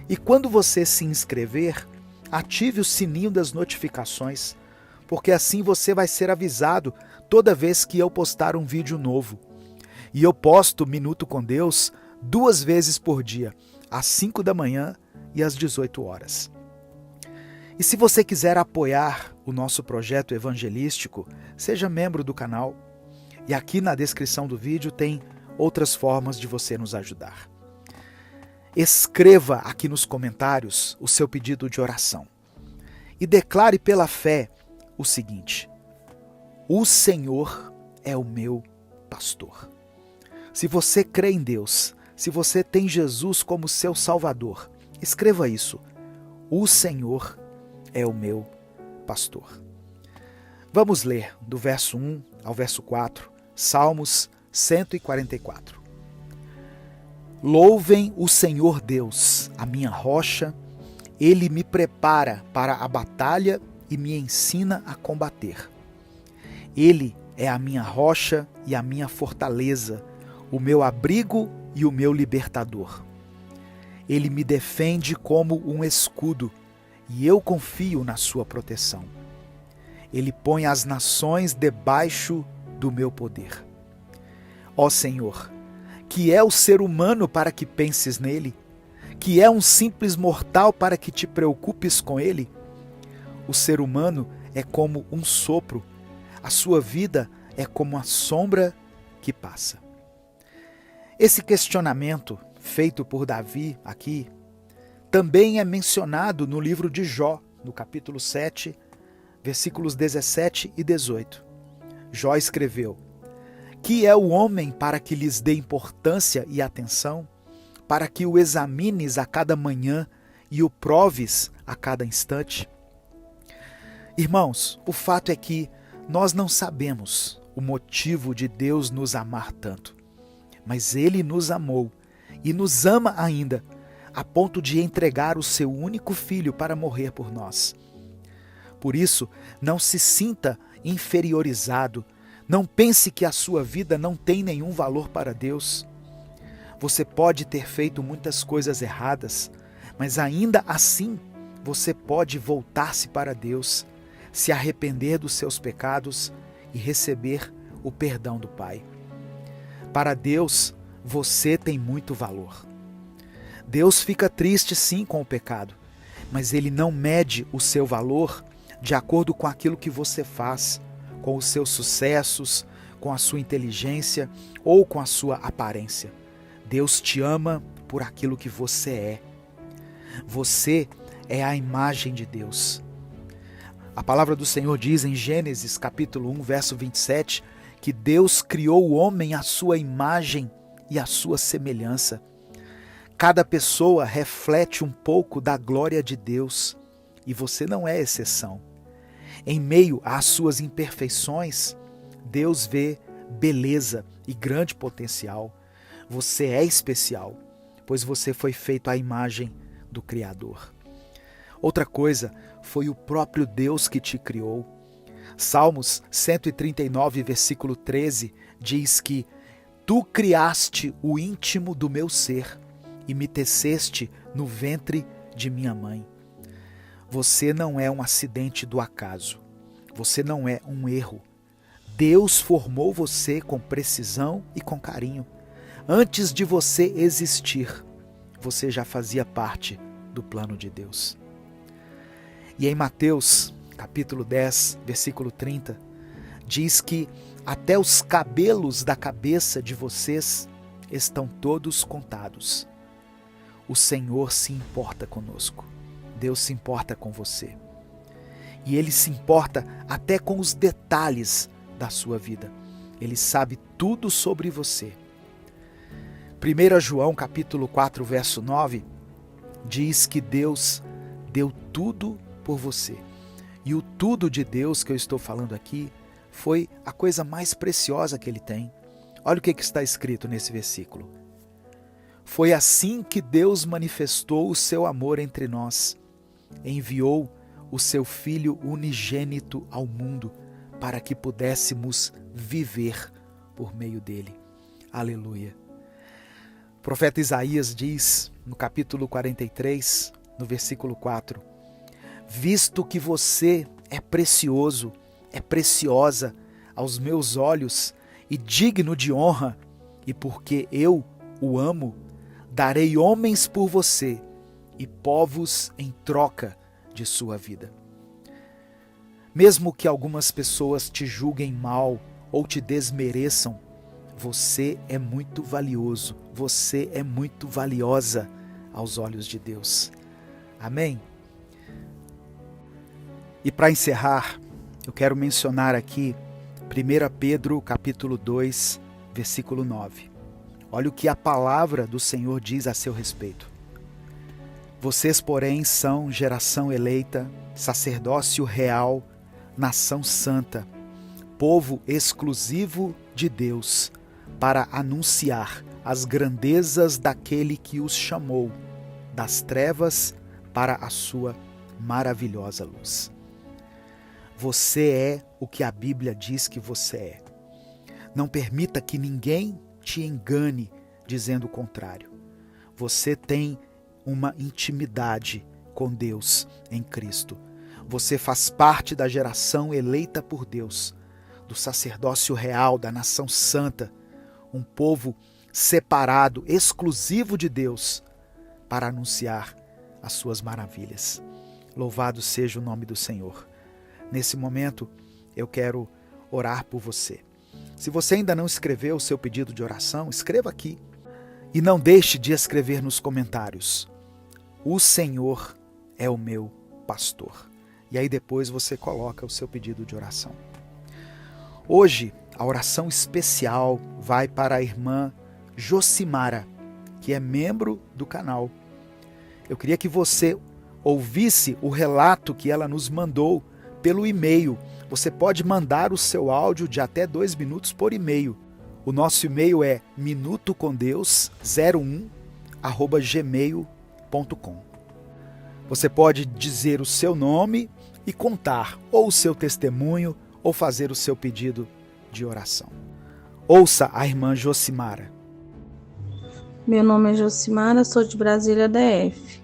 e quando você se inscrever, ative o sininho das notificações, porque assim você vai ser avisado toda vez que eu postar um vídeo novo. E eu posto Minuto com Deus 2 vezes por dia, às 5 da manhã e às 18 horas. E se você quiser apoiar o nosso projeto evangelístico, seja membro do canal. E aqui na descrição do vídeo tem outras formas de você nos ajudar. Escreva aqui nos comentários o seu pedido de oração. E declare pela fé o seguinte: o Senhor é o meu pastor. Se você crê em Deus, se você tem Jesus como seu Salvador, escreva isso: o Senhor é o meu pastor. Vamos ler do verso 1 ao verso 4, Salmos 144. Louvem o Senhor Deus, a minha rocha. Ele me prepara para a batalha e me ensina a combater. Ele é a minha rocha e a minha fortaleza, o meu abrigo e o meu libertador. Ele me defende como um escudo e eu confio na sua proteção. Ele põe as nações debaixo do meu poder. Ó Senhor, que é o ser humano para que penses nele? Que é um simples mortal para que te preocupes com ele? O ser humano é como um sopro, a sua vida é como a sombra que passa. Esse questionamento feito por Davi aqui também é mencionado no livro de Jó, no capítulo 7, versículos 17 e 18. Jó escreveu: que é o homem para que lhes dê importância e atenção, para que o examines a cada manhã e o proves a cada instante? Irmãos, o fato é que nós não sabemos o motivo de Deus nos amar tanto, mas Ele nos amou e nos ama ainda, a ponto de entregar o seu único filho para morrer por nós. Por isso, não se sinta inferiorizado. Não pense que a sua vida não tem nenhum valor para Deus. Você pode ter feito muitas coisas erradas, mas ainda assim você pode voltar-se para Deus, se arrepender dos seus pecados e receber o perdão do Pai. Para Deus, você tem muito valor. Deus fica triste sim com o pecado, mas Ele não mede o seu valor de acordo com aquilo que você faz, com os seus sucessos, com a sua inteligência ou com a sua aparência. Deus te ama por aquilo que você é. Você é a imagem de Deus. A palavra do Senhor diz em Gênesis capítulo 1, verso 27, que Deus criou o homem à sua imagem e à sua semelhança. Cada pessoa reflete um pouco da glória de Deus e você não é exceção. Em meio às suas imperfeições, Deus vê beleza e grande potencial. Você é especial, pois você foi feito à imagem do Criador. Outra coisa, foi o próprio Deus que te criou. Salmos 139, versículo 13, diz que tu criaste o íntimo do meu ser e me teceste no ventre de minha mãe. Você não é um acidente do acaso. Você não é um erro. Deus formou você com precisão e com carinho. Antes de você existir, você já fazia parte do plano de Deus. E em Mateus, capítulo 10, versículo 30, diz que até os cabelos da cabeça de vocês estão todos contados. O Senhor se importa conosco. Deus se importa com você. E Ele se importa até com os detalhes da sua vida. Ele sabe tudo sobre você. 1 João capítulo 4, verso 9, diz que Deus deu tudo por você. E o tudo de Deus que eu estou falando aqui foi a coisa mais preciosa que ele tem. Olha o que está escrito nesse versículo. Foi assim que Deus manifestou o seu amor entre nós. Enviou o seu Filho unigênito ao mundo para que pudéssemos viver por meio dele. Aleluia. O profeta Isaías diz, no capítulo 43, no versículo 4, visto que você é precioso, é preciosa aos meus olhos e digno de honra, e porque eu o amo, darei homens por você e povos em troca de sua vida. Mesmo que algumas pessoas te julguem mal ou te desmereçam, você é muito valioso, você é muito valiosa aos olhos de Deus. Amém? E para encerrar, eu quero mencionar aqui 1 Pedro capítulo 2, versículo 9. Olha o que a palavra do Senhor diz a seu respeito. Vocês, porém, são geração eleita, sacerdócio real, nação santa, povo exclusivo de Deus, para anunciar as grandezas daquele que os chamou das trevas para a sua maravilhosa luz. Você é o que a Bíblia diz que você é. Não permita que ninguém te engane dizendo o contrário. Você tem uma intimidade com Deus em Cristo. Você faz parte da geração eleita por Deus, do sacerdócio real, da nação santa, um povo separado, exclusivo de Deus, para anunciar as suas maravilhas. Louvado seja o nome do Senhor. Nesse momento, eu quero orar por você. Se você ainda não escreveu o seu pedido de oração, escreva aqui. E não deixe de escrever nos comentários: o Senhor é o meu pastor. E aí depois você coloca o seu pedido de oração. Hoje, a oração especial vai para a irmã Josimara, que é membro do canal. Eu queria que você ouvisse o relato que ela nos mandou pelo e-mail. Você pode mandar o seu áudio de até 2 minutos por e-mail. O nosso e-mail é minutocondeus01@gmail.com. Você pode dizer o seu nome e contar ou o seu testemunho ou fazer o seu pedido de oração. Ouça a irmã Josimara. Meu nome é Josimara, sou de Brasília, DF.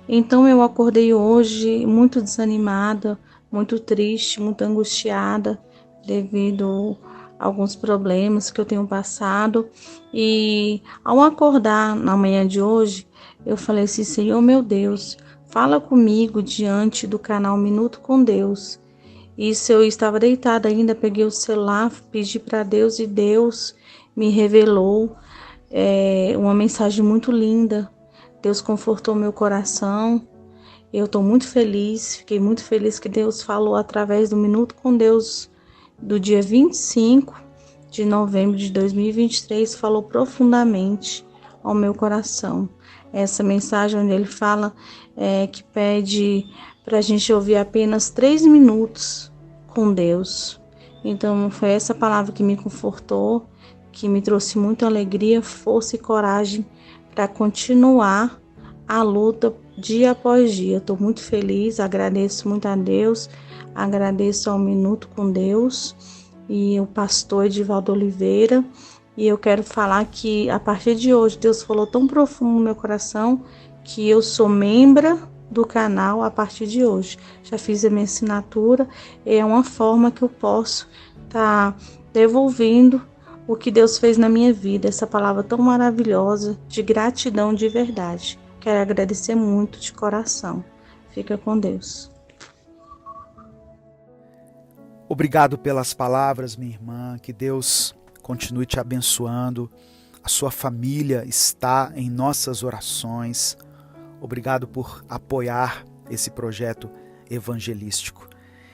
Então eu acordei hoje muito desanimada, muito triste, muito angustiada devido a alguns problemas que eu tenho passado. E ao acordar na manhã de hoje, eu falei assim: Senhor meu Deus, fala comigo diante do canal Minuto com Deus. Isso, eu estava deitada ainda, peguei o celular, pedi para Deus e Deus me revelou uma mensagem muito linda. Deus confortou meu coração. Eu estou muito feliz, fiquei muito feliz que Deus falou através do Minuto com Deus do dia 25 de novembro de 2023, falou profundamente ao meu coração. Essa mensagem onde ele fala que pede para a gente ouvir apenas 3 minutos com Deus. Então foi essa palavra que me confortou, que me trouxe muita alegria, força e coragem para continuar a luta dia após dia. Estou muito feliz, agradeço muito a Deus, agradeço ao Minuto com Deus e o pastor Edivaldo Oliveira. E eu quero falar que a partir de hoje Deus falou tão profundo no meu coração que eu sou membro do canal a partir de hoje. Já fiz a minha assinatura, é uma forma que eu posso estar devolvendo o que Deus fez na minha vida, essa palavra tão maravilhosa de gratidão de verdade. Quero agradecer muito de coração. Fica com Deus. Obrigado pelas palavras, minha irmã. Que Deus continue te abençoando. A sua família está em nossas orações. Obrigado por apoiar esse projeto evangelístico.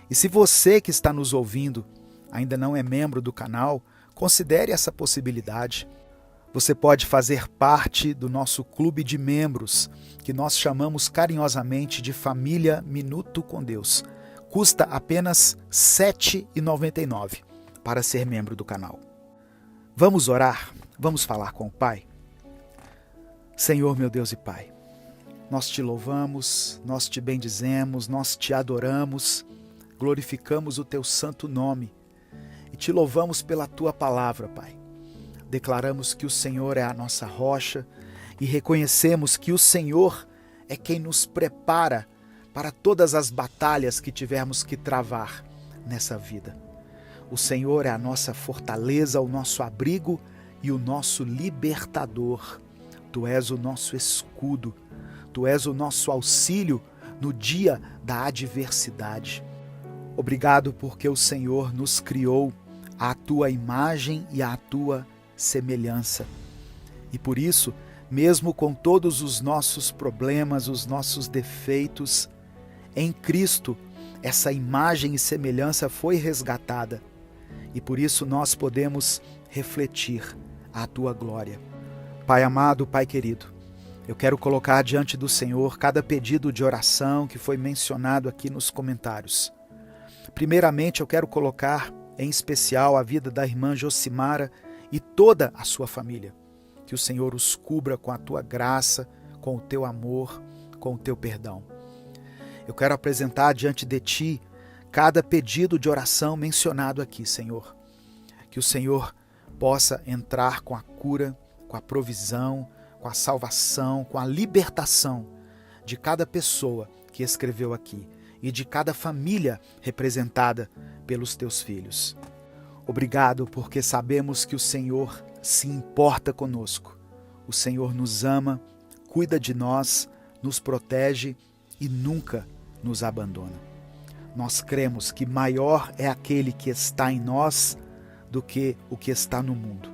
E se você que está nos ouvindo ainda não é membro do canal, considere essa possibilidade. Você pode fazer parte do nosso clube de membros, que nós chamamos carinhosamente de Família Minuto com Deus. Custa apenas R$ 7,99. para ser membro do canal. Vamos orar? Vamos falar com o Pai? Senhor, meu Deus e Pai, nós te louvamos, nós te bendizemos, nós te adoramos, glorificamos o teu santo nome e te louvamos pela tua palavra, Pai. Declaramos que o Senhor é a nossa rocha e reconhecemos que o Senhor é quem nos prepara para todas as batalhas que tivermos que travar nessa vida. O Senhor é a nossa fortaleza, o nosso abrigo e o nosso libertador. Tu és o nosso escudo, tu és o nosso auxílio no dia da adversidade. Obrigado porque o Senhor nos criou à tua imagem e à tua semelhança. E por isso, mesmo com todos os nossos problemas, os nossos defeitos, em Cristo, essa imagem e semelhança foi resgatada. E por isso nós podemos refletir a tua glória. Pai amado, Pai querido, eu quero colocar diante do Senhor cada pedido de oração que foi mencionado aqui nos comentários. Primeiramente, eu quero colocar em especial a vida da irmã Josimara e toda a sua família. Que o Senhor os cubra com a tua graça, com o teu amor, com o teu perdão. Eu quero apresentar diante de ti cada pedido de oração mencionado aqui, Senhor. Que o Senhor possa entrar com a cura, com a provisão, com a salvação, com a libertação de cada pessoa que escreveu aqui e de cada família representada pelos teus filhos. Obrigado porque sabemos que o Senhor se importa conosco. O Senhor nos ama, cuida de nós, nos protege e nunca nos abandona. Nós cremos que maior é aquele que está em nós do que o que está no mundo.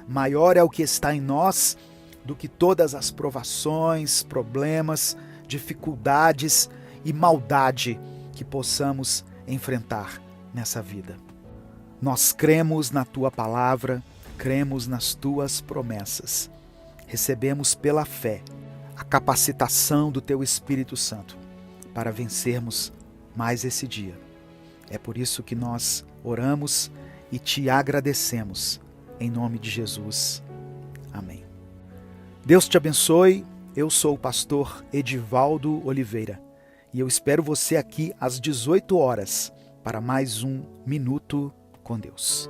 Maior é o que está em nós do que todas as provações, problemas, dificuldades e maldade que possamos enfrentar nessa vida. Nós cremos na tua palavra, cremos nas tuas promessas. Recebemos pela fé a capacitação do teu Espírito Santo para vencermos mais esse dia. É por isso que nós oramos e te agradecemos, em nome de Jesus. Amém. Deus te abençoe. Eu sou o pastor Edivaldo Oliveira e eu espero você aqui às 18 horas para mais um Minuto com Deus.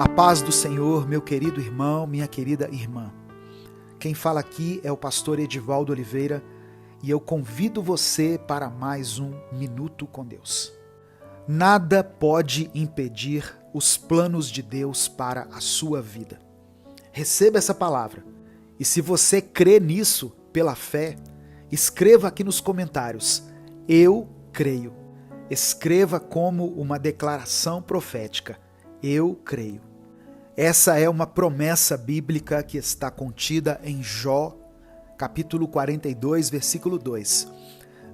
A paz do Senhor, meu querido irmão, minha querida irmã. Quem fala aqui é o pastor Edivaldo Oliveira e eu convido você para mais um Minuto com Deus. Nada pode impedir os planos de Deus para a sua vida. Receba essa palavra e se você crê nisso pela fé, escreva aqui nos comentários: eu creio. Escreva como uma declaração profética: eu creio. Essa é uma promessa bíblica que está contida em Jó, capítulo 42, versículo 2.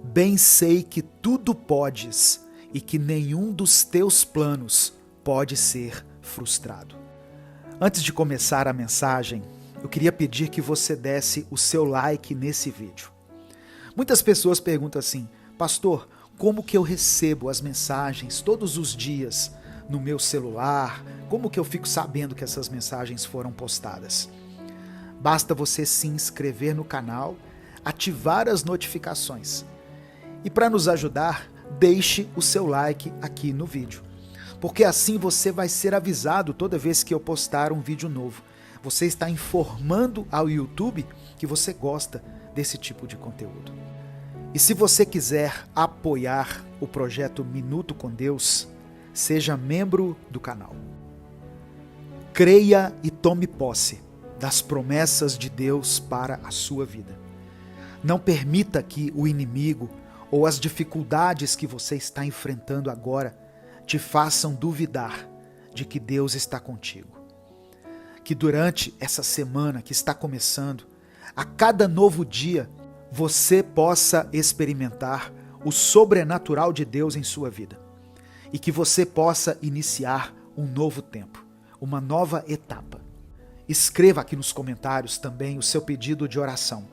Bem sei que tudo podes e que nenhum dos teus planos pode ser frustrado. Antes de começar a mensagem, eu queria pedir que você desse o seu like nesse vídeo. Muitas pessoas perguntam assim: pastor, como que eu recebo as mensagens todos os dias no meu celular? Como que eu fico sabendo que essas mensagens foram postadas? Basta você se inscrever no canal, ativar as notificações. E para nos ajudar, deixe o seu like aqui no vídeo, porque assim você vai ser avisado toda vez que eu postar um vídeo novo. Você está informando ao YouTube que você gosta desse tipo de conteúdo. E se você quiser apoiar o projeto Minuto com Deus, seja membro do canal. Creia e tome posse das promessas de Deus para a sua vida. Não permita que o inimigo ou as dificuldades que você está enfrentando agora te façam duvidar de que Deus está contigo. Que durante essa semana que está começando, a cada novo dia, você possa experimentar o sobrenatural de Deus em sua vida e que você possa iniciar um novo tempo, uma nova etapa. Escreva aqui nos comentários também o seu pedido de oração,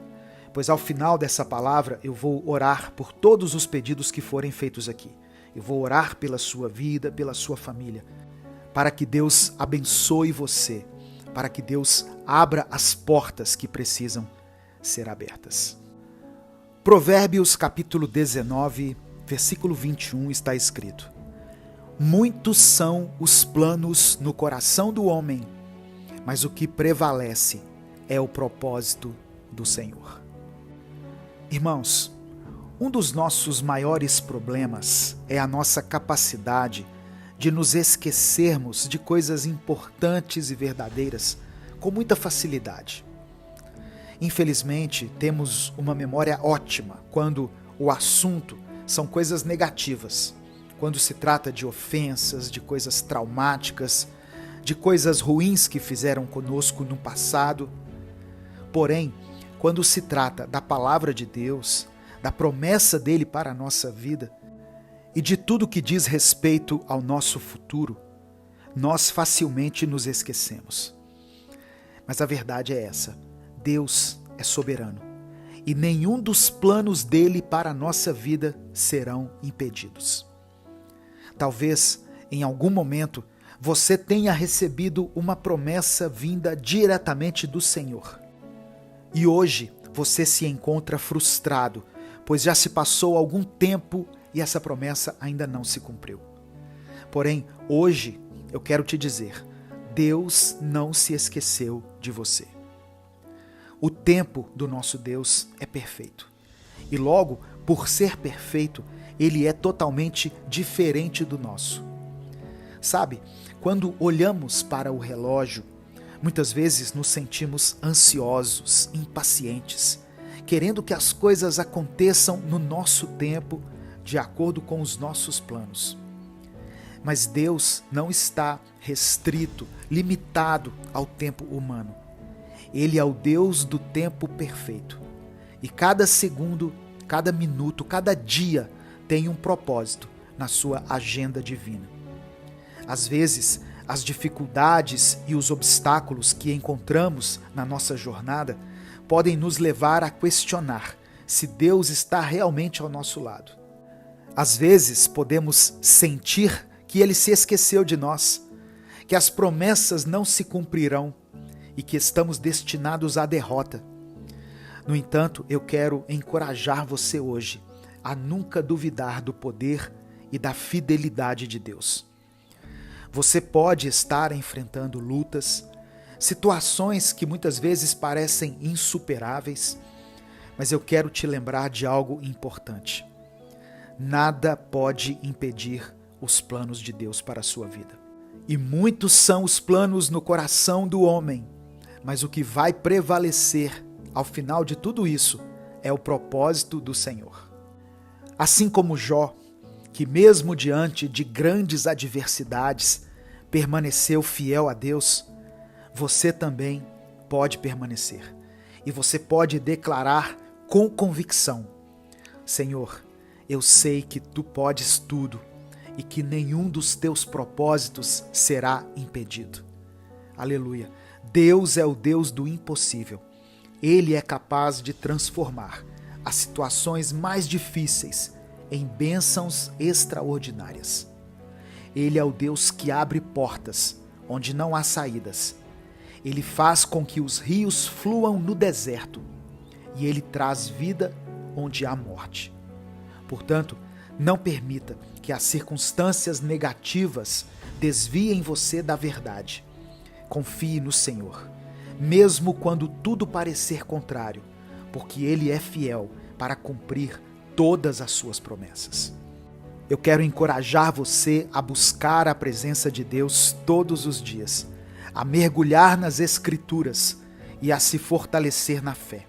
pois ao final dessa palavra eu vou orar por todos os pedidos que forem feitos aqui. Eu vou orar pela sua vida, pela sua família, para que Deus abençoe você, para que Deus abra as portas que precisam ser abertas. Provérbios capítulo 19, versículo 21 está escrito: muitos são os planos no coração do homem, mas o que prevalece é o propósito do Senhor. Irmãos, um dos nossos maiores problemas é a nossa capacidade de nos esquecermos de coisas importantes e verdadeiras com muita facilidade. Infelizmente, temos uma memória ótima quando o assunto são coisas negativas, quando se trata de ofensas, de coisas traumáticas, de coisas ruins que fizeram conosco no passado. Porém, quando se trata da palavra de Deus, da promessa dele para a nossa vida e de tudo que diz respeito ao nosso futuro, nós facilmente nos esquecemos. Mas a verdade é essa: Deus é soberano e nenhum dos planos dele para a nossa vida serão impedidos. Talvez, em algum momento, você tenha recebido uma promessa vinda diretamente do Senhor. E hoje você se encontra frustrado, pois já se passou algum tempo e essa promessa ainda não se cumpriu. Porém, hoje eu quero te dizer, Deus não se esqueceu de você. O tempo do nosso Deus é perfeito. E logo, por ser perfeito, ele é totalmente diferente do nosso. Sabe, quando olhamos para o relógio, muitas vezes nos sentimos ansiosos, impacientes, querendo que as coisas aconteçam no nosso tempo, de acordo com os nossos planos. Mas Deus não está restrito, limitado ao tempo humano. Ele é o Deus do tempo perfeito. E cada segundo, cada minuto, cada dia tem um propósito na sua agenda divina. Às vezes, as dificuldades e os obstáculos que encontramos na nossa jornada podem nos levar a questionar se Deus está realmente ao nosso lado. Às vezes, podemos sentir que Ele se esqueceu de nós, que as promessas não se cumprirão e que estamos destinados à derrota. No entanto, eu quero encorajar você hoje a nunca duvidar do poder e da fidelidade de Deus. Você pode estar enfrentando lutas, situações que muitas vezes parecem insuperáveis, mas eu quero te lembrar de algo importante. Nada pode impedir os planos de Deus para a sua vida. E muitos são os planos no coração do homem, mas o que vai prevalecer ao final de tudo isso é o propósito do Senhor. Assim como Jó, que mesmo diante de grandes adversidades permaneceu fiel a Deus, você também pode permanecer. E você pode declarar com convicção: Senhor, eu sei que Tu podes tudo e que nenhum dos Teus propósitos será impedido. Aleluia! Deus é o Deus do impossível. Ele é capaz de transformar as situações mais difíceis em bênçãos extraordinárias. Ele é o Deus que abre portas onde não há saídas. Ele faz com que os rios fluam no deserto e Ele traz vida onde há morte. Portanto, não permita que as circunstâncias negativas desviem você da verdade. Confie no Senhor, mesmo quando tudo parecer contrário, porque Ele é fiel para cumprir todas as suas promessas. Eu quero encorajar você a buscar a presença de Deus todos os dias, a mergulhar nas Escrituras e a se fortalecer na fé.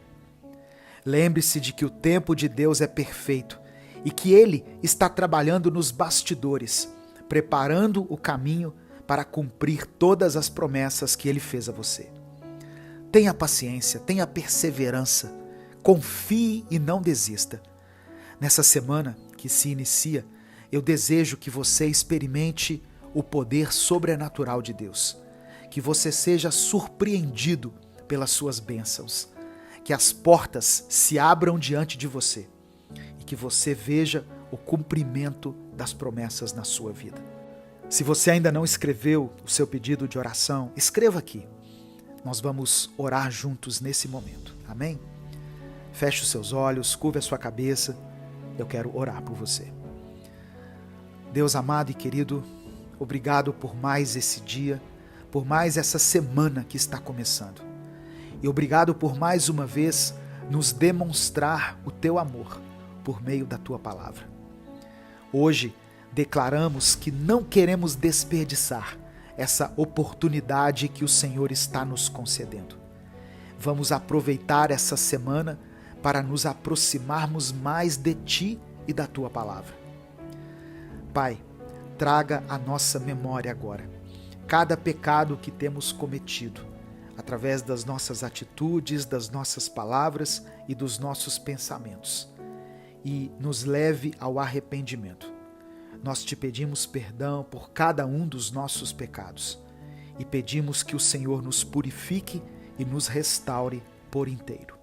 Lembre-se de que o tempo de Deus é perfeito e que Ele está trabalhando nos bastidores, preparando o caminho para cumprir todas as promessas que Ele fez a você. Tenha paciência, tenha perseverança, confie e não desista. Nessa semana que se inicia, eu desejo que você experimente o poder sobrenatural de Deus, que você seja surpreendido pelas suas bênçãos, que as portas se abram diante de você e que você veja o cumprimento das promessas na sua vida. Se você ainda não escreveu o seu pedido de oração, escreva aqui. Nós vamos orar juntos nesse momento. Amém? Feche os seus olhos, curve a sua cabeça. Eu quero orar por você. Deus amado e querido, obrigado por mais esse dia, por mais essa semana que está começando. E obrigado por mais uma vez nos demonstrar o teu amor por meio da tua palavra. Hoje declaramos que não queremos desperdiçar essa oportunidade que o Senhor está nos concedendo. Vamos aproveitar essa semana para nos aproximarmos mais de Ti e da Tua palavra. Pai, traga à nossa memória agora cada pecado que temos cometido, através das nossas atitudes, das nossas palavras e dos nossos pensamentos, e nos leve ao arrependimento. Nós te pedimos perdão por cada um dos nossos pecados e pedimos que o Senhor nos purifique e nos restaure por inteiro.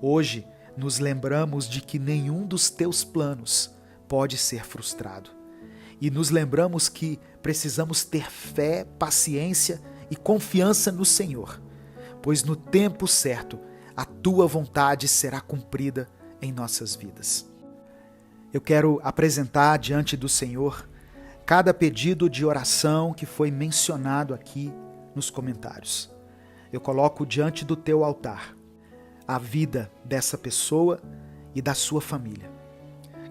Hoje nos lembramos de que nenhum dos teus planos pode ser frustrado e nos lembramos que precisamos ter fé, paciência e confiança no Senhor, pois no tempo certo a tua vontade será cumprida em nossas vidas. Eu quero apresentar diante do Senhor cada pedido de oração que foi mencionado aqui nos comentários. Eu coloco diante do teu altar a vida dessa pessoa e da sua família.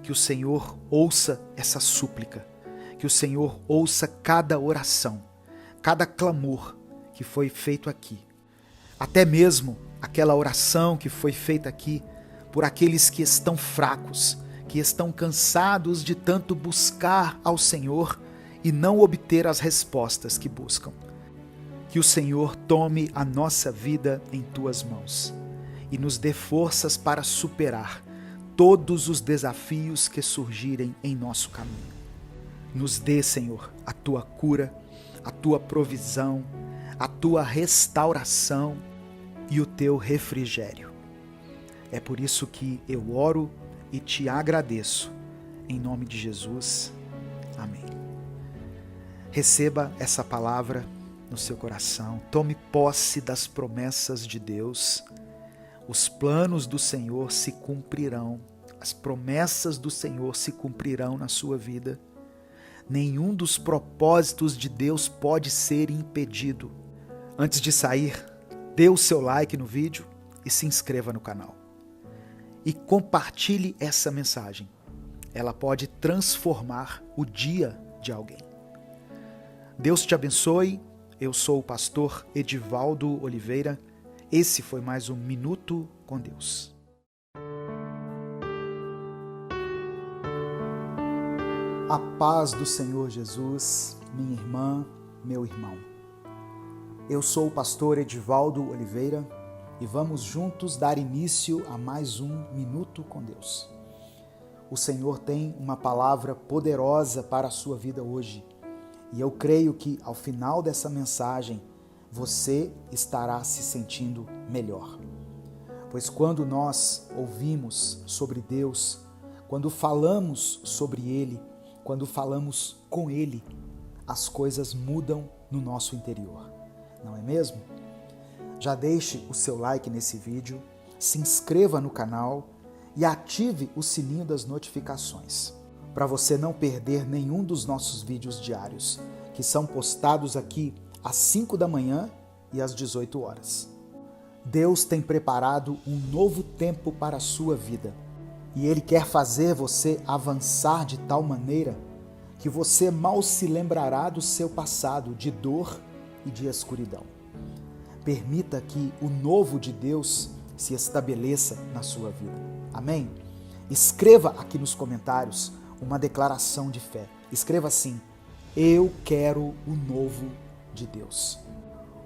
Que o Senhor ouça essa súplica, que o Senhor ouça cada oração, cada clamor que foi feito aqui. Até mesmo aquela oração que foi feita aqui por aqueles que estão fracos, que estão cansados de tanto buscar ao Senhor e não obter as respostas que buscam. Que o Senhor tome a nossa vida em tuas mãos e nos dê forças para superar todos os desafios que surgirem em nosso caminho. Nos dê, Senhor, a tua cura, a tua provisão, a tua restauração e o teu refrigério. É por isso que eu oro e te agradeço, em nome de Jesus. Amém. Receba essa palavra no seu coração, tome posse das promessas de Deus. Os planos do Senhor se cumprirão, as promessas do Senhor se cumprirão na sua vida. Nenhum dos propósitos de Deus pode ser impedido. Antes de sair, dê o seu like no vídeo e se inscreva no canal. E compartilhe essa mensagem. Ela pode transformar o dia de alguém. Deus te abençoe. Eu sou o pastor Edivaldo Oliveira. Esse foi mais um Minuto com Deus. A paz do Senhor Jesus, minha irmã, meu irmão. Eu sou o pastor Edivaldo Oliveira e vamos juntos dar início a mais um Minuto com Deus. O Senhor tem uma palavra poderosa para a sua vida hoje e eu creio que ao final dessa mensagem você estará se sentindo melhor. Pois quando nós ouvimos sobre Deus, quando falamos sobre Ele, quando falamos com Ele, as coisas mudam no nosso interior, não é mesmo? Já deixe o seu like nesse vídeo, se inscreva no canal e ative o sininho das notificações, para você não perder nenhum dos nossos vídeos diários, que são postados aqui às 5 da manhã e às 18 horas. Deus tem preparado um novo tempo para a sua vida e Ele quer fazer você avançar de tal maneira que você mal se lembrará do seu passado de dor e de escuridão. Permita que o novo de Deus se estabeleça na sua vida. Amém? Escreva aqui nos comentários uma declaração de fé. Escreva assim: eu quero o novo de Deus.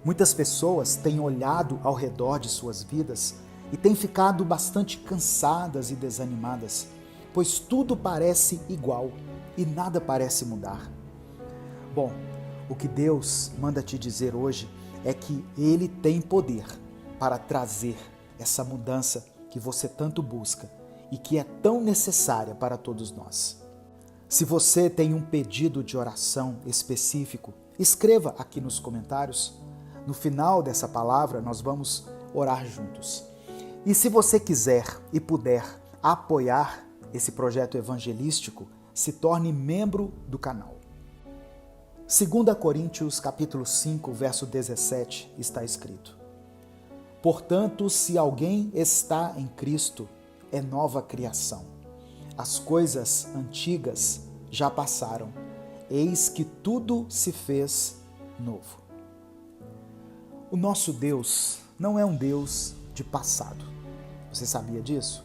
Muitas pessoas têm olhado ao redor de suas vidas e têm ficado bastante cansadas e desanimadas, pois tudo parece igual e nada parece mudar. Bom, o que Deus manda te dizer hoje é que Ele tem poder para trazer essa mudança que você tanto busca e que é tão necessária para todos nós. Se você tem um pedido de oração específico, escreva aqui nos comentários. No final dessa palavra, nós vamos orar juntos. E se você quiser e puder apoiar esse projeto evangelístico, se torne membro do canal. 2 Coríntios capítulo 5, verso 17, está escrito: Portanto, se alguém está em Cristo, é nova criação. As coisas antigas já passaram, eis que tudo se fez novo. O nosso Deus não é um Deus de passado. Você sabia disso?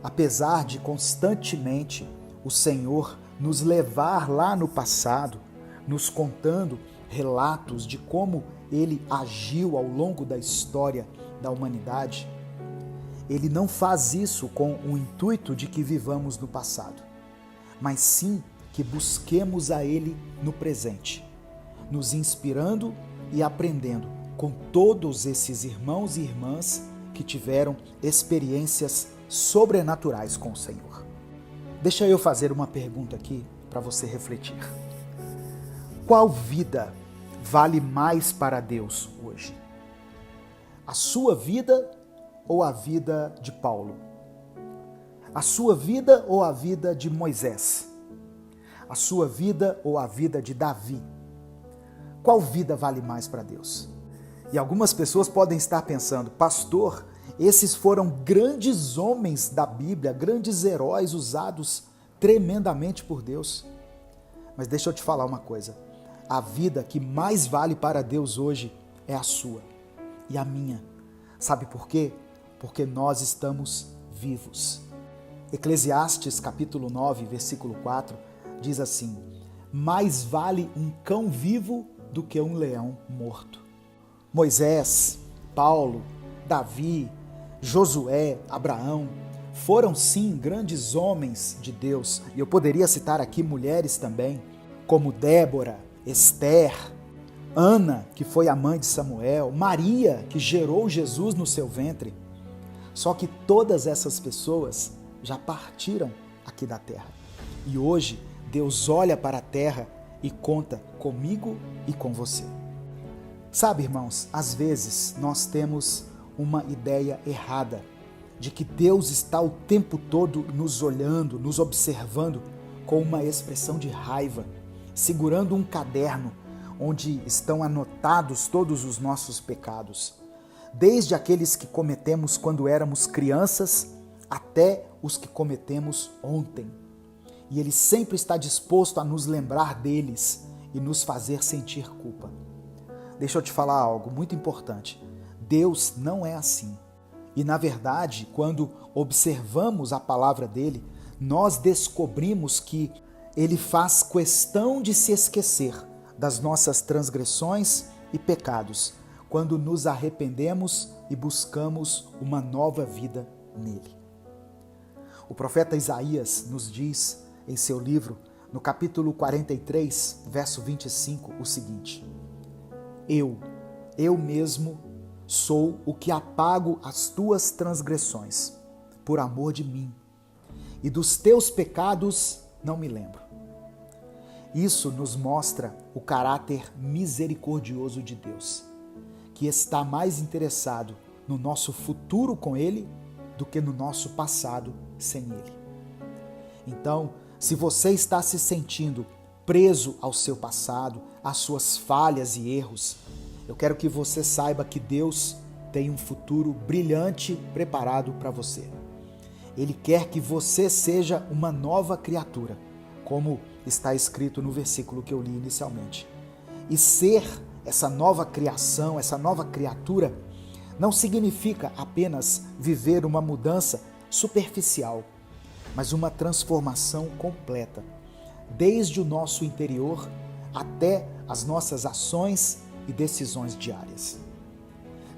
Apesar de constantemente o Senhor nos levar lá no passado, nos contando relatos de como Ele agiu ao longo da história da humanidade, Ele não faz isso com o intuito de que vivamos no passado, mas sim que busquemos a Ele no presente, nos inspirando e aprendendo com todos esses irmãos e irmãs que tiveram experiências sobrenaturais com o Senhor. Deixa eu fazer uma pergunta aqui para você refletir. Qual vida vale mais para Deus hoje? A sua vida ou a vida de Paulo? A sua vida ou a vida de Moisés? A sua vida ou a vida de Davi? Qual vida vale mais para Deus? E algumas pessoas podem estar pensando, pastor, esses foram grandes homens da Bíblia, grandes heróis usados tremendamente por Deus. Mas deixa eu te falar uma coisa, a vida que mais vale para Deus hoje é a sua e a minha. Sabe por quê? Porque nós estamos vivos. Eclesiastes capítulo 9, versículo 4, diz assim: mais vale um cão vivo do que um leão morto. Moisés, Paulo, Davi, Josué, Abraão, foram sim grandes homens de Deus. E eu poderia citar aqui mulheres também, como Débora, Esther, Ana, que foi a mãe de Samuel, Maria, que gerou Jesus no seu ventre. Só que todas essas pessoas já partiram aqui da terra. E hoje Deus olha para a terra e conta comigo e com você. Sabe, irmãos, às vezes nós temos uma ideia errada de que Deus está o tempo todo nos olhando, nos observando com uma expressão de raiva, segurando um caderno onde estão anotados todos os nossos pecados, desde aqueles que cometemos quando éramos crianças até os que cometemos ontem. E Ele sempre está disposto a nos lembrar deles e nos fazer sentir culpa. Deixa eu te falar algo muito importante. Deus não é assim. E na verdade, quando observamos a palavra dele, nós descobrimos que ele faz questão de se esquecer das nossas transgressões e pecados, quando nos arrependemos e buscamos uma nova vida nele. O profeta Isaías nos diz em seu livro, no capítulo 43, verso 25, o seguinte: Eu mesmo sou o que apago as tuas transgressões, por amor de mim, e dos teus pecados não me lembro. Isso nos mostra o caráter misericordioso de Deus, que está mais interessado no nosso futuro com Ele do que no nosso passado sem Ele. Então, se você está se sentindo preso ao seu passado, às suas falhas e erros, eu quero que você saiba que Deus tem um futuro brilhante preparado para você. Ele quer que você seja uma nova criatura, como está escrito no versículo que eu li inicialmente. E ser essa nova criação, essa nova criatura, não significa apenas viver uma mudança superficial, mas uma transformação completa, desde o nosso interior até as nossas ações e decisões diárias.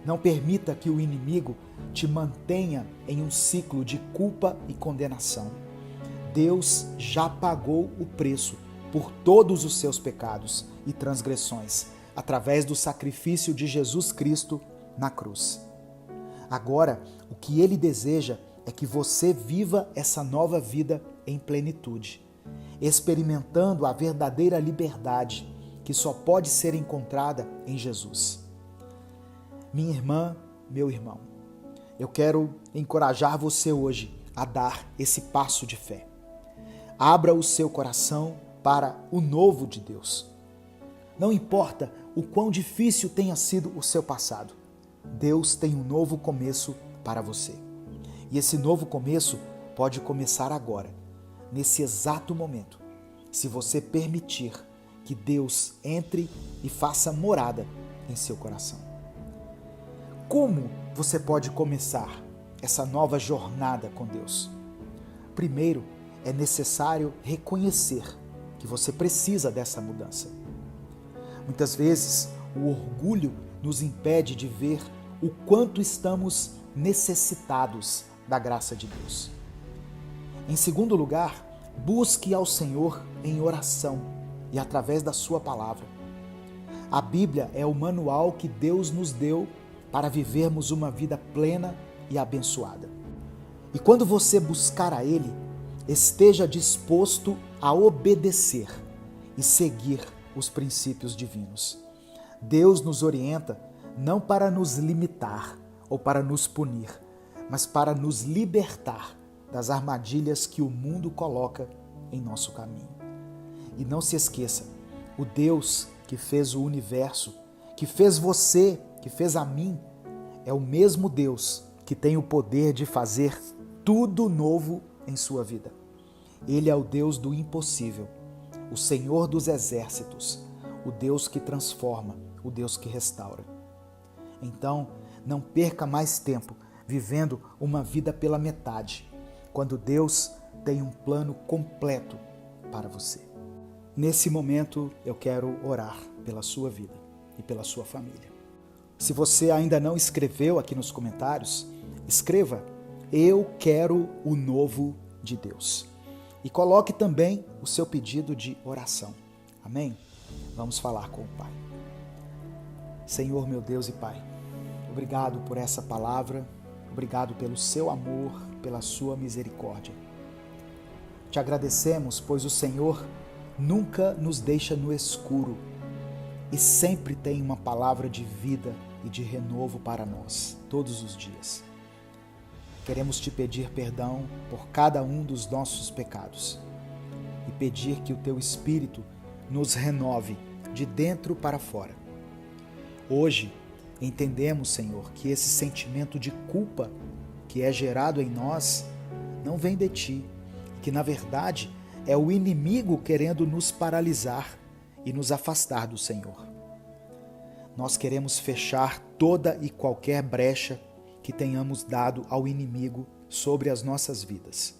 Não permita que o inimigo te mantenha em um ciclo de culpa e condenação. Deus já pagou o preço por todos os seus pecados e transgressões, através do sacrifício de Jesus Cristo na cruz. Agora, o que Ele deseja é que você viva essa nova vida em plenitude, experimentando a verdadeira liberdade que só pode ser encontrada em Jesus. Minha irmã, meu irmão, eu quero encorajar você hoje a dar esse passo de fé. Abra o seu coração para o novo de Deus. Não importa o quão difícil tenha sido o seu passado, Deus tem um novo começo para você. E esse novo começo pode começar agora, nesse exato momento, se você permitir que Deus entre e faça morada em seu coração. Como você pode começar essa nova jornada com Deus? Primeiro, é necessário reconhecer que você precisa dessa mudança. Muitas vezes, o orgulho nos impede de ver o quanto estamos necessitados da graça de Deus. Em segundo lugar, busque ao Senhor em oração e através da sua palavra. A Bíblia é o manual que Deus nos deu para vivermos uma vida plena e abençoada. E quando você buscar a Ele, esteja disposto a obedecer e seguir os princípios divinos. Deus nos orienta não para nos limitar ou para nos punir, mas para nos libertar das armadilhas que o mundo coloca em nosso caminho. E não se esqueça, o Deus que fez o universo, que fez você, que fez a mim, é o mesmo Deus que tem o poder de fazer tudo novo em sua vida. Ele é o Deus do impossível, o Senhor dos exércitos, o Deus que transforma, o Deus que restaura. Então, não perca mais tempo vivendo uma vida pela metade, quando Deus tem um plano completo para você. Nesse momento, eu quero orar pela sua vida e pela sua família. Se você ainda não escreveu aqui nos comentários, escreva: eu quero o novo de Deus. E coloque também o seu pedido de oração. Amém? Vamos falar com o Pai. Senhor, meu Deus e Pai, obrigado por essa palavra, obrigado pelo seu amor, pela sua misericórdia. Te agradecemos, pois o Senhor nunca nos deixa no escuro e sempre tem uma palavra de vida e de renovo para nós, todos os dias. Queremos te pedir perdão por cada um dos nossos pecados e pedir que o teu Espírito nos renove de dentro para fora. Hoje, entendemos, Senhor, que esse sentimento de culpa que é gerado em nós não vem de ti, que na verdade é o inimigo querendo nos paralisar e nos afastar do Senhor. Nós queremos fechar toda e qualquer brecha que tenhamos dado ao inimigo sobre as nossas vidas.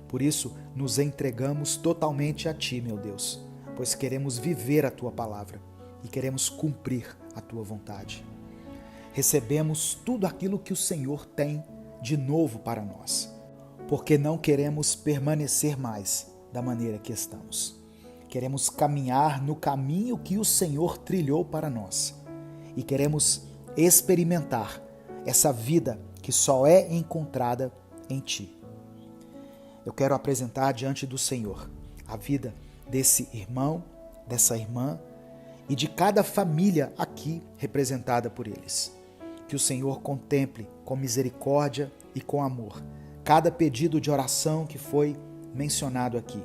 Por isso, nos entregamos totalmente a Ti, meu Deus, pois queremos viver a Tua palavra e queremos cumprir a Tua vontade. Recebemos tudo aquilo que o Senhor tem de novo para nós, porque não queremos permanecer mais da maneira que estamos. Queremos caminhar no caminho que o Senhor trilhou para nós e queremos experimentar essa vida que só é encontrada em Ti. Eu quero apresentar diante do Senhor a vida desse irmão, dessa irmã e de cada família aqui representada por eles. Que o Senhor contemple com misericórdia e com amor cada pedido de oração que foi mencionado aqui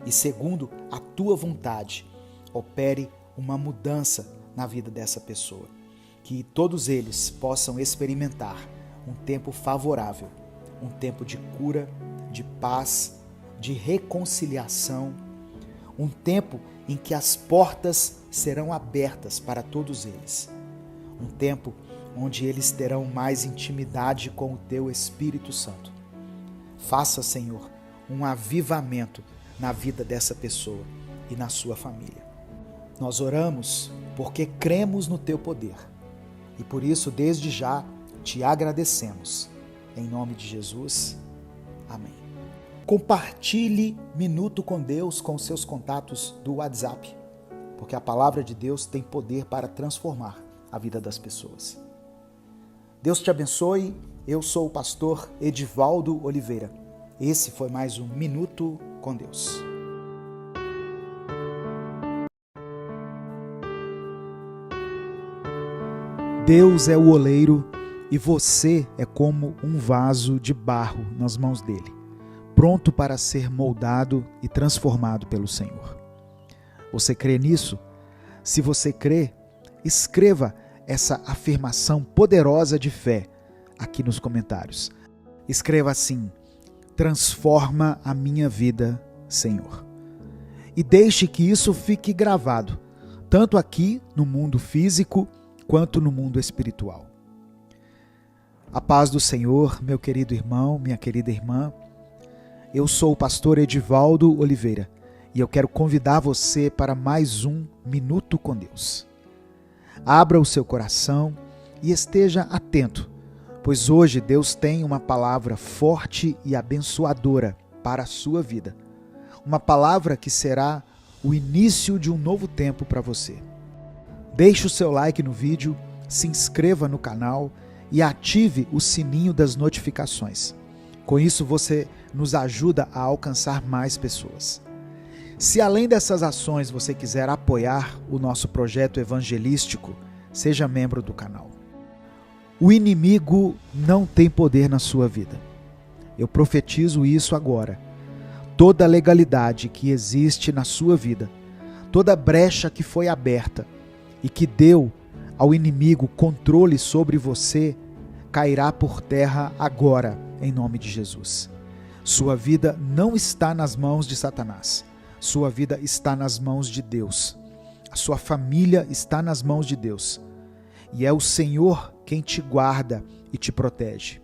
e, segundo a Tua vontade, opere uma mudança na vida dessa pessoa. Que todos eles possam experimentar um tempo favorável, um tempo de cura, de paz, de reconciliação, um tempo em que as portas serão abertas para todos eles, um tempo onde eles terão mais intimidade com o Teu Espírito Santo. Faça, Senhor, um avivamento na vida dessa pessoa e na sua família. Nós oramos porque cremos no Teu poder E por isso, desde já, te agradecemos. Em nome de Jesus, amém. Compartilhe Minuto com Deus com seus contatos do WhatsApp, porque a palavra de Deus tem poder para transformar a vida das pessoas. Deus te abençoe. Eu sou o pastor Edivaldo Oliveira. Esse foi mais um Minuto com Deus. Deus é o oleiro e você é como um vaso de barro nas mãos dele, pronto para ser moldado e transformado pelo Senhor. Você crê nisso? Se você crê, escreva essa afirmação poderosa de fé aqui nos comentários. Escreva assim: transforma a minha vida, Senhor. E deixe que isso fique gravado, tanto aqui no mundo físico quanto no mundo espiritual. A paz do Senhor, meu querido irmão, minha querida irmã. Eu sou o pastor Edivaldo Oliveira e eu quero convidar você para mais um Minuto com Deus. Abra o seu coração e esteja atento, pois hoje Deus tem uma palavra forte e abençoadora para a sua vida. Uma palavra que será o início de um novo tempo para você. Deixe o seu like no vídeo, se inscreva no canal e ative o sininho das notificações. Com isso você nos ajuda a alcançar mais pessoas. Se além dessas ações você quiser apoiar o nosso projeto evangelístico, seja membro do canal. O inimigo não tem poder na sua vida. Eu profetizo isso agora. Toda legalidade que existe na sua vida, toda brecha que foi aberta e que deu ao inimigo controle sobre você, cairá por terra agora, em nome de Jesus. Sua vida não está nas mãos de Satanás. Sua vida está nas mãos de Deus. A sua família está nas mãos de Deus. E é o Senhor quem te guarda e te protege.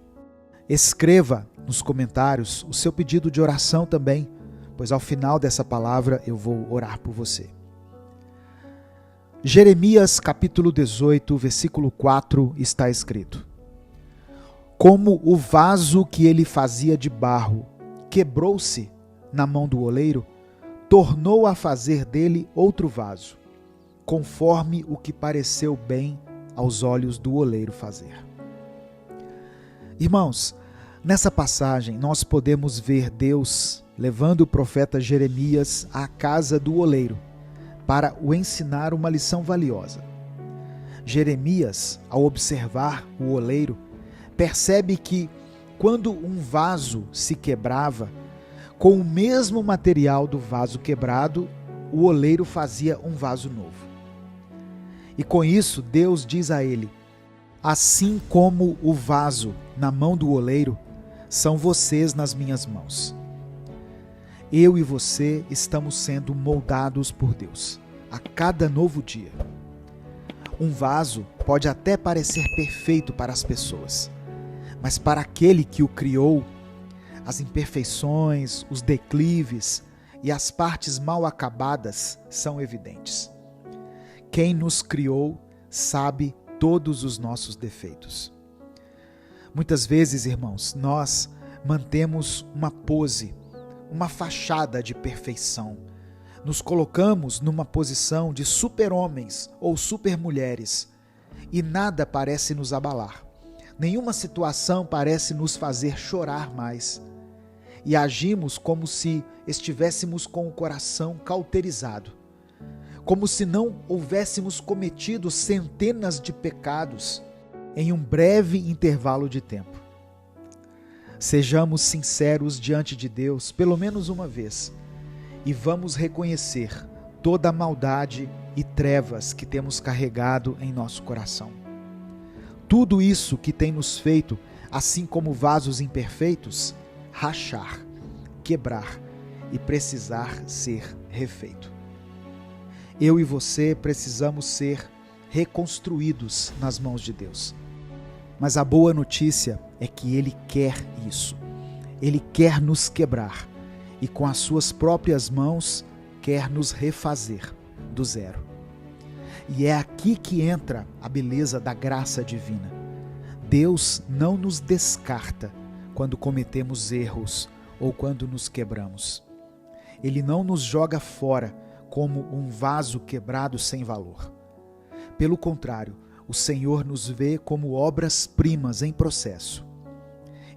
Escreva nos comentários o seu pedido de oração também, pois ao final dessa palavra eu vou orar por você. Jeremias capítulo 18, versículo 4 está escrito: como o vaso que ele fazia de barro quebrou-se na mão do oleiro, tornou a fazer dele outro vaso, conforme o que pareceu bem aos olhos do oleiro fazer. Irmãos, nessa passagem nós podemos ver Deus levando o profeta Jeremias à casa do oleiro para o ensinar uma lição valiosa. Jeremias, ao observar o oleiro, percebe que quando um vaso se quebrava, com o mesmo material do vaso quebrado, o oleiro fazia um vaso novo. E com isso, Deus diz a ele: assim como o vaso na mão do oleiro, são vocês nas minhas mãos. Eu e você estamos sendo moldados por Deus a cada novo dia. Um vaso pode até parecer perfeito para as pessoas, mas para aquele que o criou, as imperfeições, os declives e as partes mal acabadas são evidentes. Quem nos criou sabe todos os nossos defeitos. Muitas vezes, irmãos, nós mantemos uma pose, uma fachada de perfeição. Nos colocamos numa posição de super-homens ou super-mulheres e nada parece nos abalar. Nenhuma situação parece nos fazer chorar mais. E agimos como se estivéssemos com o coração cauterizado, como se não houvéssemos cometido centenas de pecados em um breve intervalo de tempo. Sejamos sinceros diante de Deus, pelo menos uma vez, e vamos reconhecer toda a maldade e trevas que temos carregado em nosso coração. Tudo isso que tem nos feito, assim como vasos imperfeitos, rachar, quebrar e precisar ser refeito. Eu e você precisamos ser reconstruídos nas mãos de Deus. Mas a boa notícia é que Ele quer isso. Ele quer nos quebrar e com as suas próprias mãos quer nos refazer do zero. E é aqui que entra a beleza da graça divina. Deus não nos descarta quando cometemos erros ou quando nos quebramos. Ele não nos joga fora como um vaso quebrado sem valor. Pelo contrário, o Senhor nos vê como obras-primas em processo.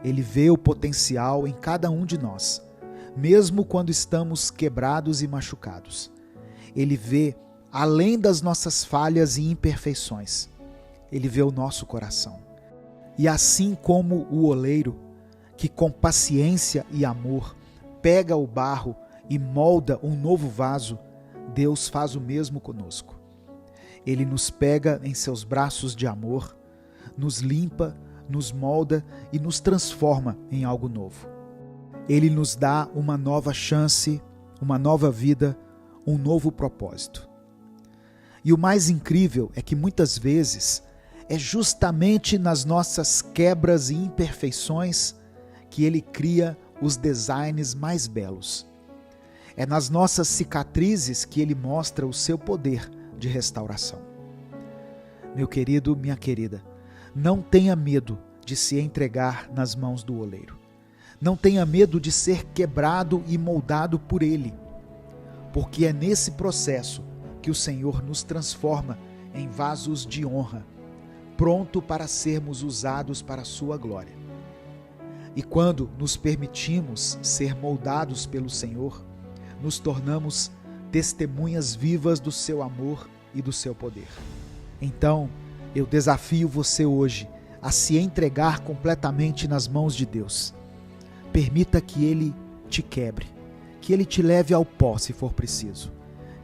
Ele vê o potencial em cada um de nós, mesmo quando estamos quebrados e machucados. Ele vê além das nossas falhas e imperfeições. Ele vê o nosso coração. E assim como o oleiro, que com paciência e amor pega o barro e molda um novo vaso, Deus faz o mesmo conosco. Ele nos pega em seus braços de amor, nos limpa, nos molda e nos transforma em algo novo. Ele nos dá uma nova chance, uma nova vida, um novo propósito. E o mais incrível é que muitas vezes é justamente nas nossas quebras e imperfeições que Ele cria os designs mais belos. É nas nossas cicatrizes que Ele mostra o seu poder de restauração. Meu querido, minha querida, não tenha medo de se entregar nas mãos do oleiro. Não tenha medo de ser quebrado e moldado por Ele, porque é nesse processo que o Senhor nos transforma em vasos de honra, pronto para sermos usados para a sua glória. E quando nos permitimos ser moldados pelo Senhor, nos tornamos testemunhas vivas do seu amor e do seu poder. Então, eu desafio você hoje a se entregar completamente nas mãos de Deus. Permita que Ele te quebre, que Ele te leve ao pó se for preciso,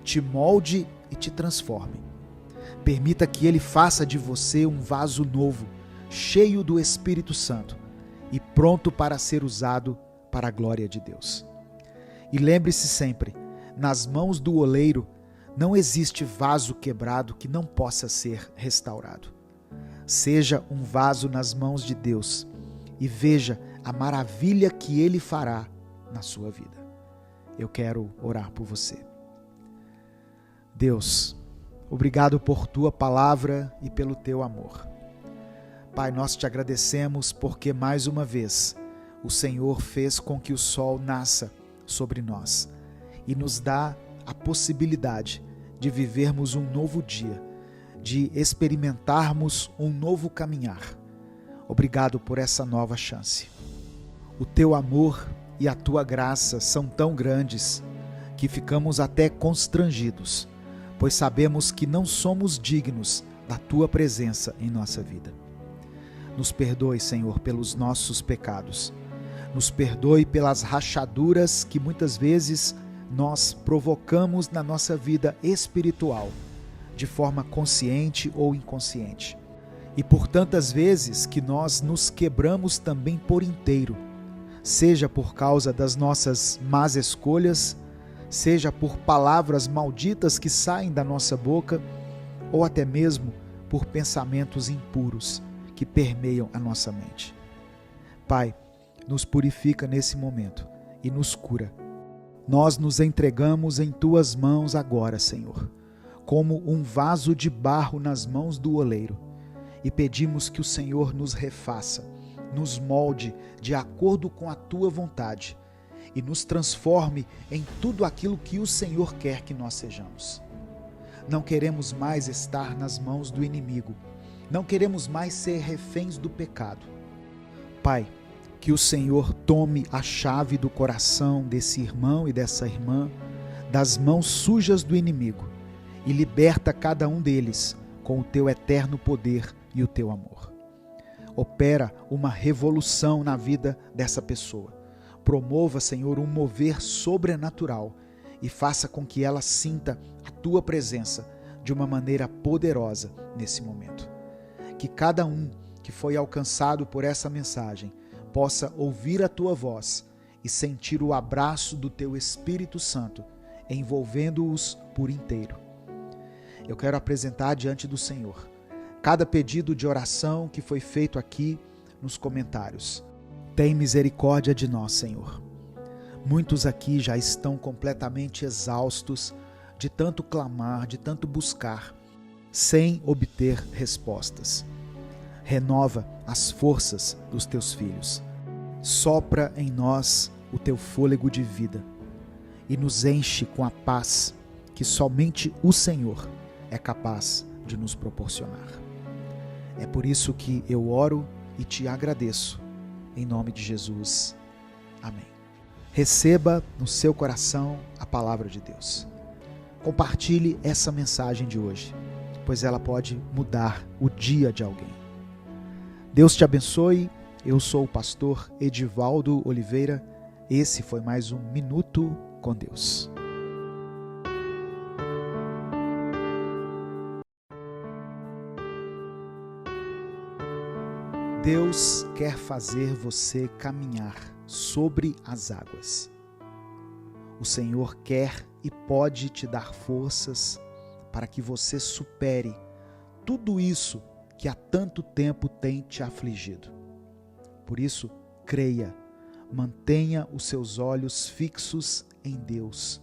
te molde e te transforme. Permita que Ele faça de você um vaso novo, cheio do Espírito Santo e pronto para ser usado para a glória de Deus. E lembre-se sempre, nas mãos do oleiro não existe vaso quebrado que não possa ser restaurado. Seja um vaso nas mãos de Deus e veja a maravilha que Ele fará na sua vida. Eu quero orar por você. Deus, obrigado por Tua palavra e pelo Teu amor. Pai, nós te agradecemos porque mais uma vez o Senhor fez com que o sol nasça sobre nós e nos dá a possibilidade de vivermos um novo dia, de experimentarmos um novo caminhar. Obrigado por essa nova chance. O Teu amor e a Tua graça são tão grandes que ficamos até constrangidos, pois sabemos que não somos dignos da Tua presença em nossa vida. Nos perdoe, Senhor, pelos nossos pecados. Nos perdoe pelas rachaduras que muitas vezes nós provocamos na nossa vida espiritual, de forma consciente ou inconsciente. E por tantas vezes que nós nos quebramos também por inteiro, seja por causa das nossas más escolhas, seja por palavras malditas que saem da nossa boca, ou até mesmo por pensamentos impuros que permeiam a nossa mente. Pai, nos purifica nesse momento e nos cura. Nós nos entregamos em Tuas mãos agora, Senhor, como um vaso de barro nas mãos do oleiro, e pedimos que o Senhor nos refaça, nos molde de acordo com a Tua vontade e nos transforme em tudo aquilo que o Senhor quer que nós sejamos. Não queremos mais estar nas mãos do inimigo, não queremos mais ser reféns do pecado. Pai, que o Senhor tome a chave do coração desse irmão e dessa irmã das mãos sujas do inimigo e liberta cada um deles com o Teu eterno poder e o Teu amor. Opera uma revolução na vida dessa pessoa. Promova, Senhor, um mover sobrenatural e faça com que ela sinta a Tua presença de uma maneira poderosa nesse momento. Que cada um que foi alcançado por essa mensagem possa ouvir a Tua voz e sentir o abraço do Teu Espírito Santo, envolvendo-os por inteiro. Eu quero apresentar diante do Senhor cada pedido de oração que foi feito aqui nos comentários. Tem misericórdia de nós, Senhor. Muitos aqui já estão completamente exaustos de tanto clamar, de tanto buscar, sem obter respostas. Renova as forças dos teus filhos. Sopra em nós o teu fôlego de vida e nos enche com a paz que somente o Senhor é capaz de nos proporcionar. É por isso que eu oro e te agradeço, em nome de Jesus. Amém. Receba no seu coração a palavra de Deus. Compartilhe essa mensagem de hoje, pois ela pode mudar o dia de alguém. Deus te abençoe. Eu sou o pastor Edivaldo Oliveira. Esse foi mais um Minuto com Deus. Deus quer fazer você caminhar sobre as águas. O Senhor quer e pode te dar forças para que você supere tudo isso que há tanto tempo tem te afligido. Por isso, creia, mantenha os seus olhos fixos em Deus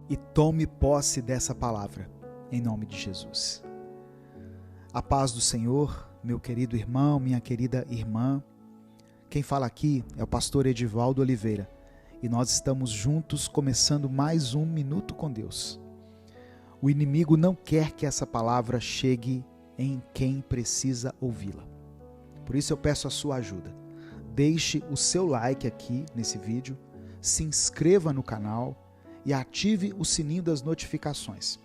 e tome posse dessa palavra, em nome de Jesus. A paz do Senhor, meu querido irmão, minha querida irmã. Quem fala aqui é o pastor Edivaldo Oliveira e nós estamos juntos começando mais um Minuto com Deus. O inimigo não quer que essa palavra chegue em quem precisa ouvi-la. Por isso eu peço a sua ajuda. Deixe o seu like aqui nesse vídeo, se inscreva no canal e ative o sininho das notificações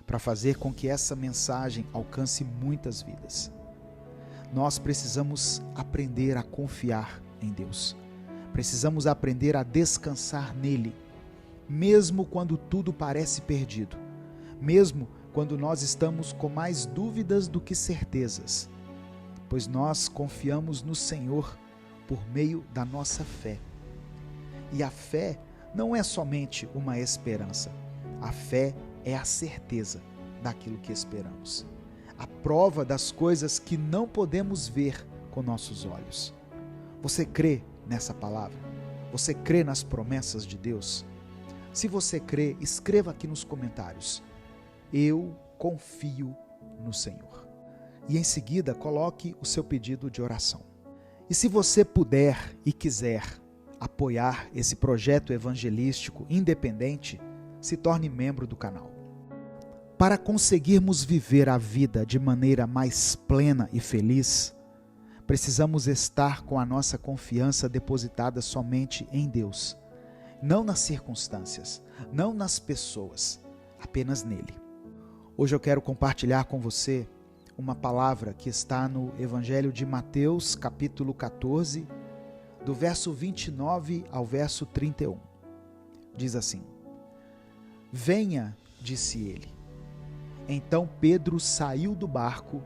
para fazer com que essa mensagem alcance muitas vidas. Nós precisamos aprender a confiar em Deus. Precisamos aprender a descansar nele, mesmo quando tudo parece perdido, mesmo quando nós estamos com mais dúvidas do que certezas, pois nós confiamos no Senhor por meio da nossa fé. E a fé não é somente uma esperança, a fé é a certeza daquilo que esperamos. A prova das coisas que não podemos ver com nossos olhos. Você crê nessa palavra? Você crê nas promessas de Deus? Se você crê, escreva aqui nos comentários: eu confio no Senhor. E em seguida, coloque o seu pedido de oração. E se você puder e quiser apoiar esse projeto evangelístico independente, se torne membro do canal. Para conseguirmos viver a vida de maneira mais plena e feliz, precisamos estar com a nossa confiança depositada somente em Deus, não nas circunstâncias, não nas pessoas, apenas nele. Hoje eu quero compartilhar com você uma palavra que está no Evangelho de Mateus, capítulo 14, do verso 29 ao verso 31. Diz assim: Venha, disse ele. Então Pedro saiu do barco,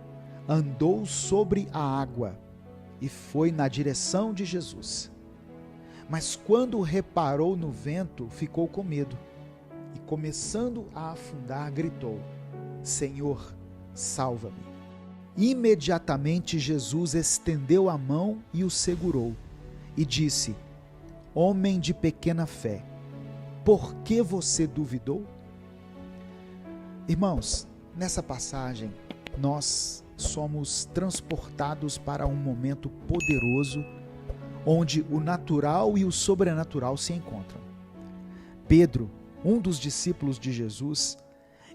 andou sobre a água e foi na direção de Jesus. Mas quando reparou no vento, ficou com medo e, começando a afundar, gritou: Senhor, salva-me. Imediatamente Jesus estendeu a mão e o segurou e disse: Homem de pequena fé, por que você duvidou? Irmãos, nessa passagem nós somos transportados para um momento poderoso onde o natural e o sobrenatural se encontram. Pedro, um dos discípulos de Jesus,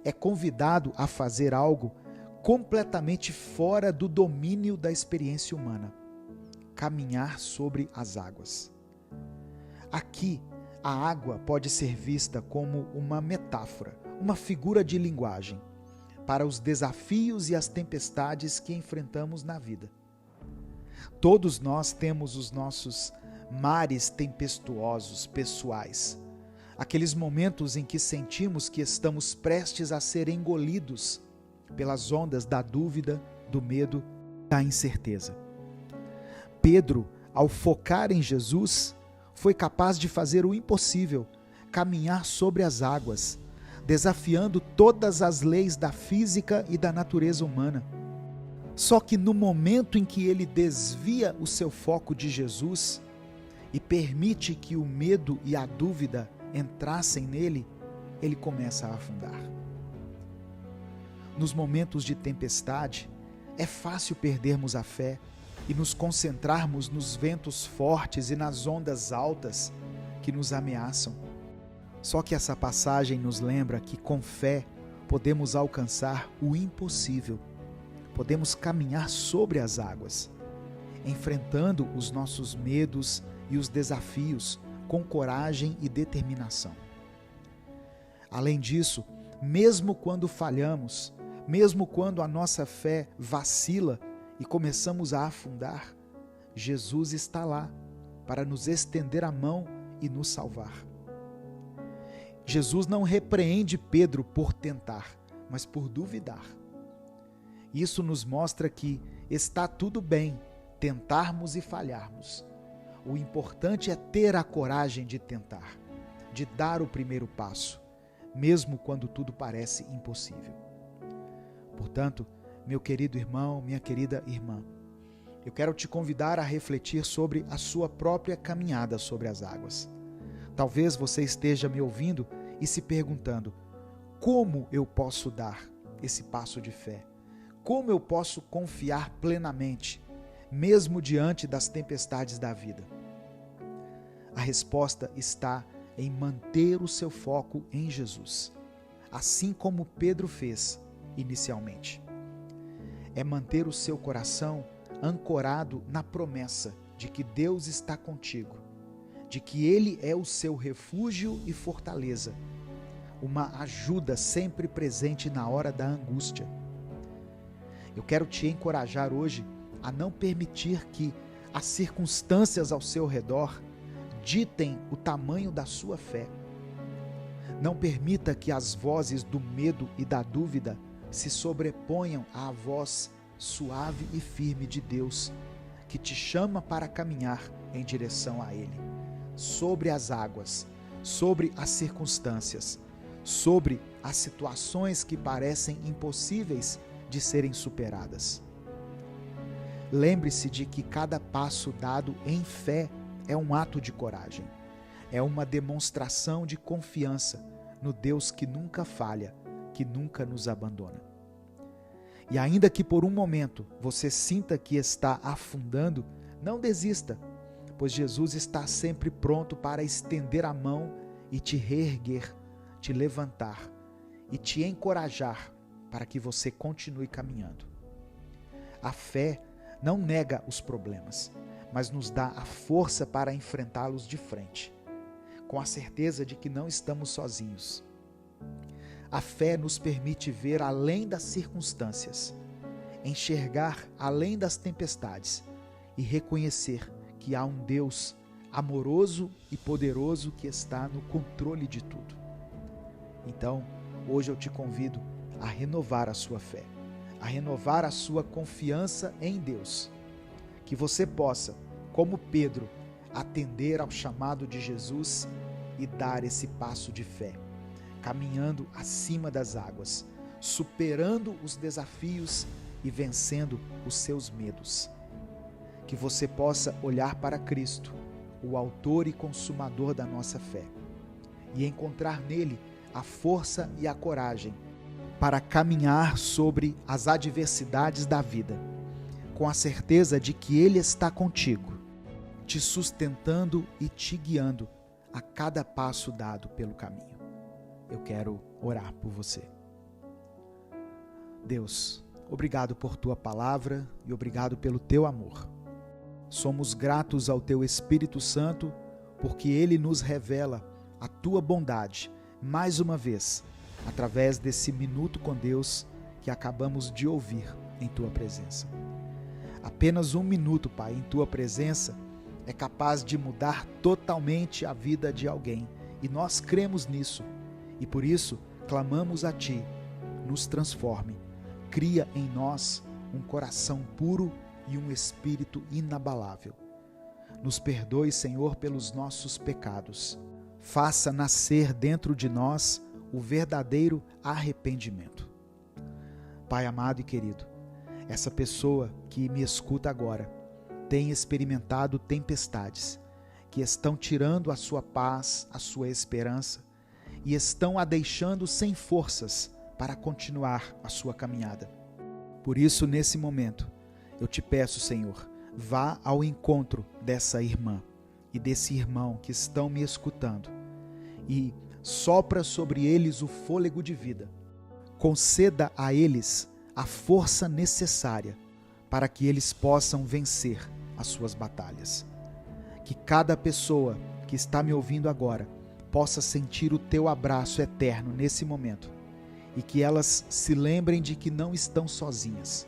é convidado a fazer algo completamente fora do domínio da experiência humana: caminhar sobre as águas. Aqui, a água pode ser vista como uma metáfora, uma figura de linguagem para os desafios e as tempestades que enfrentamos na vida. Todos nós temos os nossos mares tempestuosos pessoais, aqueles momentos em que sentimos que estamos prestes a ser engolidos pelas ondas da dúvida, do medo, da incerteza. Pedro, ao focar em Jesus, foi capaz de fazer o impossível, caminhar sobre as águas, desafiando todas as leis da física e da natureza humana. Só que no momento em que ele desvia o seu foco de Jesus e permite que o medo e a dúvida entrassem nele, ele começa a afundar. nos momentos de tempestade, é fácil perdermos a fé e nos concentrarmos nos ventos fortes e nas ondas altas que nos ameaçam. Só que essa passagem nos lembra que com fé podemos alcançar o impossível. Podemos caminhar sobre as águas, enfrentando os nossos medos e os desafios com coragem e determinação. Além disso, mesmo quando falhamos, mesmo quando a nossa fé vacila e começamos a afundar, Jesus está lá para nos estender a mão e nos salvar. Jesus não repreende Pedro por tentar, mas por duvidar. Isso nos mostra que está tudo bem tentarmos e falharmos. O importante é ter a coragem de tentar, de dar o primeiro passo, mesmo quando tudo parece impossível. Portanto, meu querido irmão, minha querida irmã, eu quero te convidar a refletir sobre a sua própria caminhada sobre as águas. Talvez você esteja me ouvindo e se perguntando: como eu posso dar esse passo de fé? Como eu posso confiar plenamente, mesmo diante das tempestades da vida? A resposta está em manter o seu foco em Jesus, assim como Pedro fez inicialmente. É manter o seu coração ancorado na promessa de que Deus está contigo, de que Ele é o seu refúgio e fortaleza, uma ajuda sempre presente na hora da angústia. Eu quero te encorajar hoje a não permitir que as circunstâncias ao seu redor ditem o tamanho da sua fé. Não permita que as vozes do medo e da dúvida se sobreponham à voz suave e firme de Deus, que te chama para caminhar em direção a Ele, sobre as águas, sobre as circunstâncias, sobre as situações que parecem impossíveis de serem superadas. Lembre-se de que cada passo dado em fé é um ato de coragem, é uma demonstração de confiança no Deus que nunca falha, que nunca nos abandona. E ainda que por um momento você sinta que está afundando, não desista, pois Jesus está sempre pronto para estender a mão e te reerguer, te levantar e te encorajar para que você continue caminhando. A fé não nega os problemas, mas nos dá a força para enfrentá-los de frente, com a certeza de que não estamos sozinhos. A fé nos permite ver além das circunstâncias, enxergar além das tempestades e reconhecer que há um Deus amoroso e poderoso que está no controle de tudo. Então, hoje eu te convido a renovar a sua fé, a renovar a sua confiança em Deus, que você possa, como Pedro, atender ao chamado de Jesus e dar esse passo de fé, caminhando acima das águas, superando os desafios e vencendo os seus medos. Que você possa olhar para Cristo, o autor e consumador da nossa fé, e encontrar nele a força e a coragem para caminhar sobre as adversidades da vida, com a certeza de que Ele está contigo, te sustentando e te guiando a cada passo dado pelo caminho. Eu quero orar por você. Deus, obrigado por Tua palavra e obrigado pelo Teu amor. Somos gratos ao Teu Espírito Santo porque Ele nos revela a Tua bondade, mais uma vez, através desse minuto com Deus que acabamos de ouvir em Tua presença. Apenas um minuto, Pai, em Tua presença é capaz de mudar totalmente a vida de alguém, e nós cremos nisso, e por isso clamamos a Ti, nos transforme, cria em nós um coração puro e um espírito inabalável. Nos perdoe, Senhor, pelos nossos pecados. Faça nascer dentro de nós o verdadeiro arrependimento. Pai amado e querido, essa pessoa que me escuta agora tem experimentado tempestades que estão tirando a sua paz, a sua esperança e estão a deixando sem forças para continuar a sua caminhada. Por isso, nesse momento, eu te peço, Senhor, vá ao encontro dessa irmã e desse irmão que estão me escutando e sopra sobre eles o fôlego de vida. Conceda a eles a força necessária para que eles possam vencer as suas batalhas. Que cada pessoa que está me ouvindo agora possa sentir o teu abraço eterno nesse momento e que elas se lembrem de que não estão sozinhas.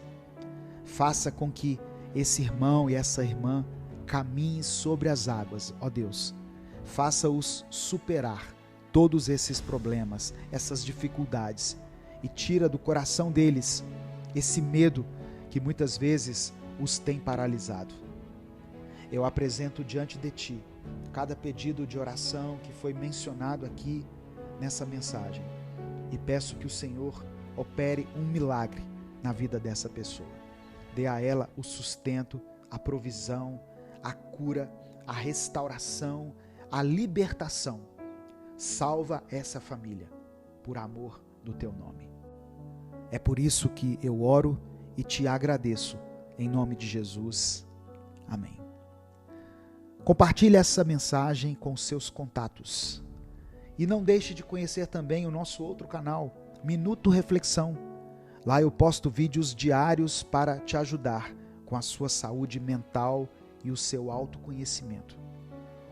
Faça com que esse irmão e essa irmã caminhem sobre as águas, ó Deus. Faça-os superar todos esses problemas, essas dificuldades e tira do coração deles esse medo que muitas vezes os tem paralisado. Eu apresento diante de Ti cada pedido de oração que foi mencionado aqui nessa mensagem e peço que o Senhor opere um milagre na vida dessa pessoa. Dê a ela o sustento, a provisão, a cura, a restauração, a libertação. Salva essa família, por amor do Teu nome. É por isso que eu oro e te agradeço, em nome de Jesus. Amém. Compartilhe essa mensagem com seus contatos. E não deixe de conhecer também o nosso outro canal, Minuto Reflexão. Lá eu posto vídeos diários para te ajudar com a sua saúde mental e o seu autoconhecimento.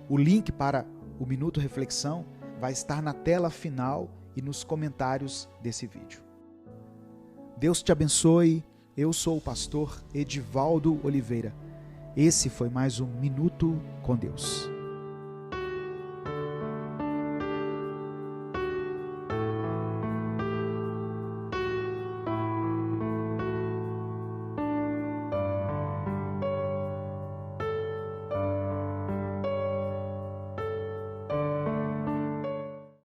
O link para o Minuto Reflexão vai estar na tela final e nos comentários desse vídeo. Deus te abençoe. Eu sou o pastor Edivaldo Oliveira. Esse foi mais um Minuto com Deus.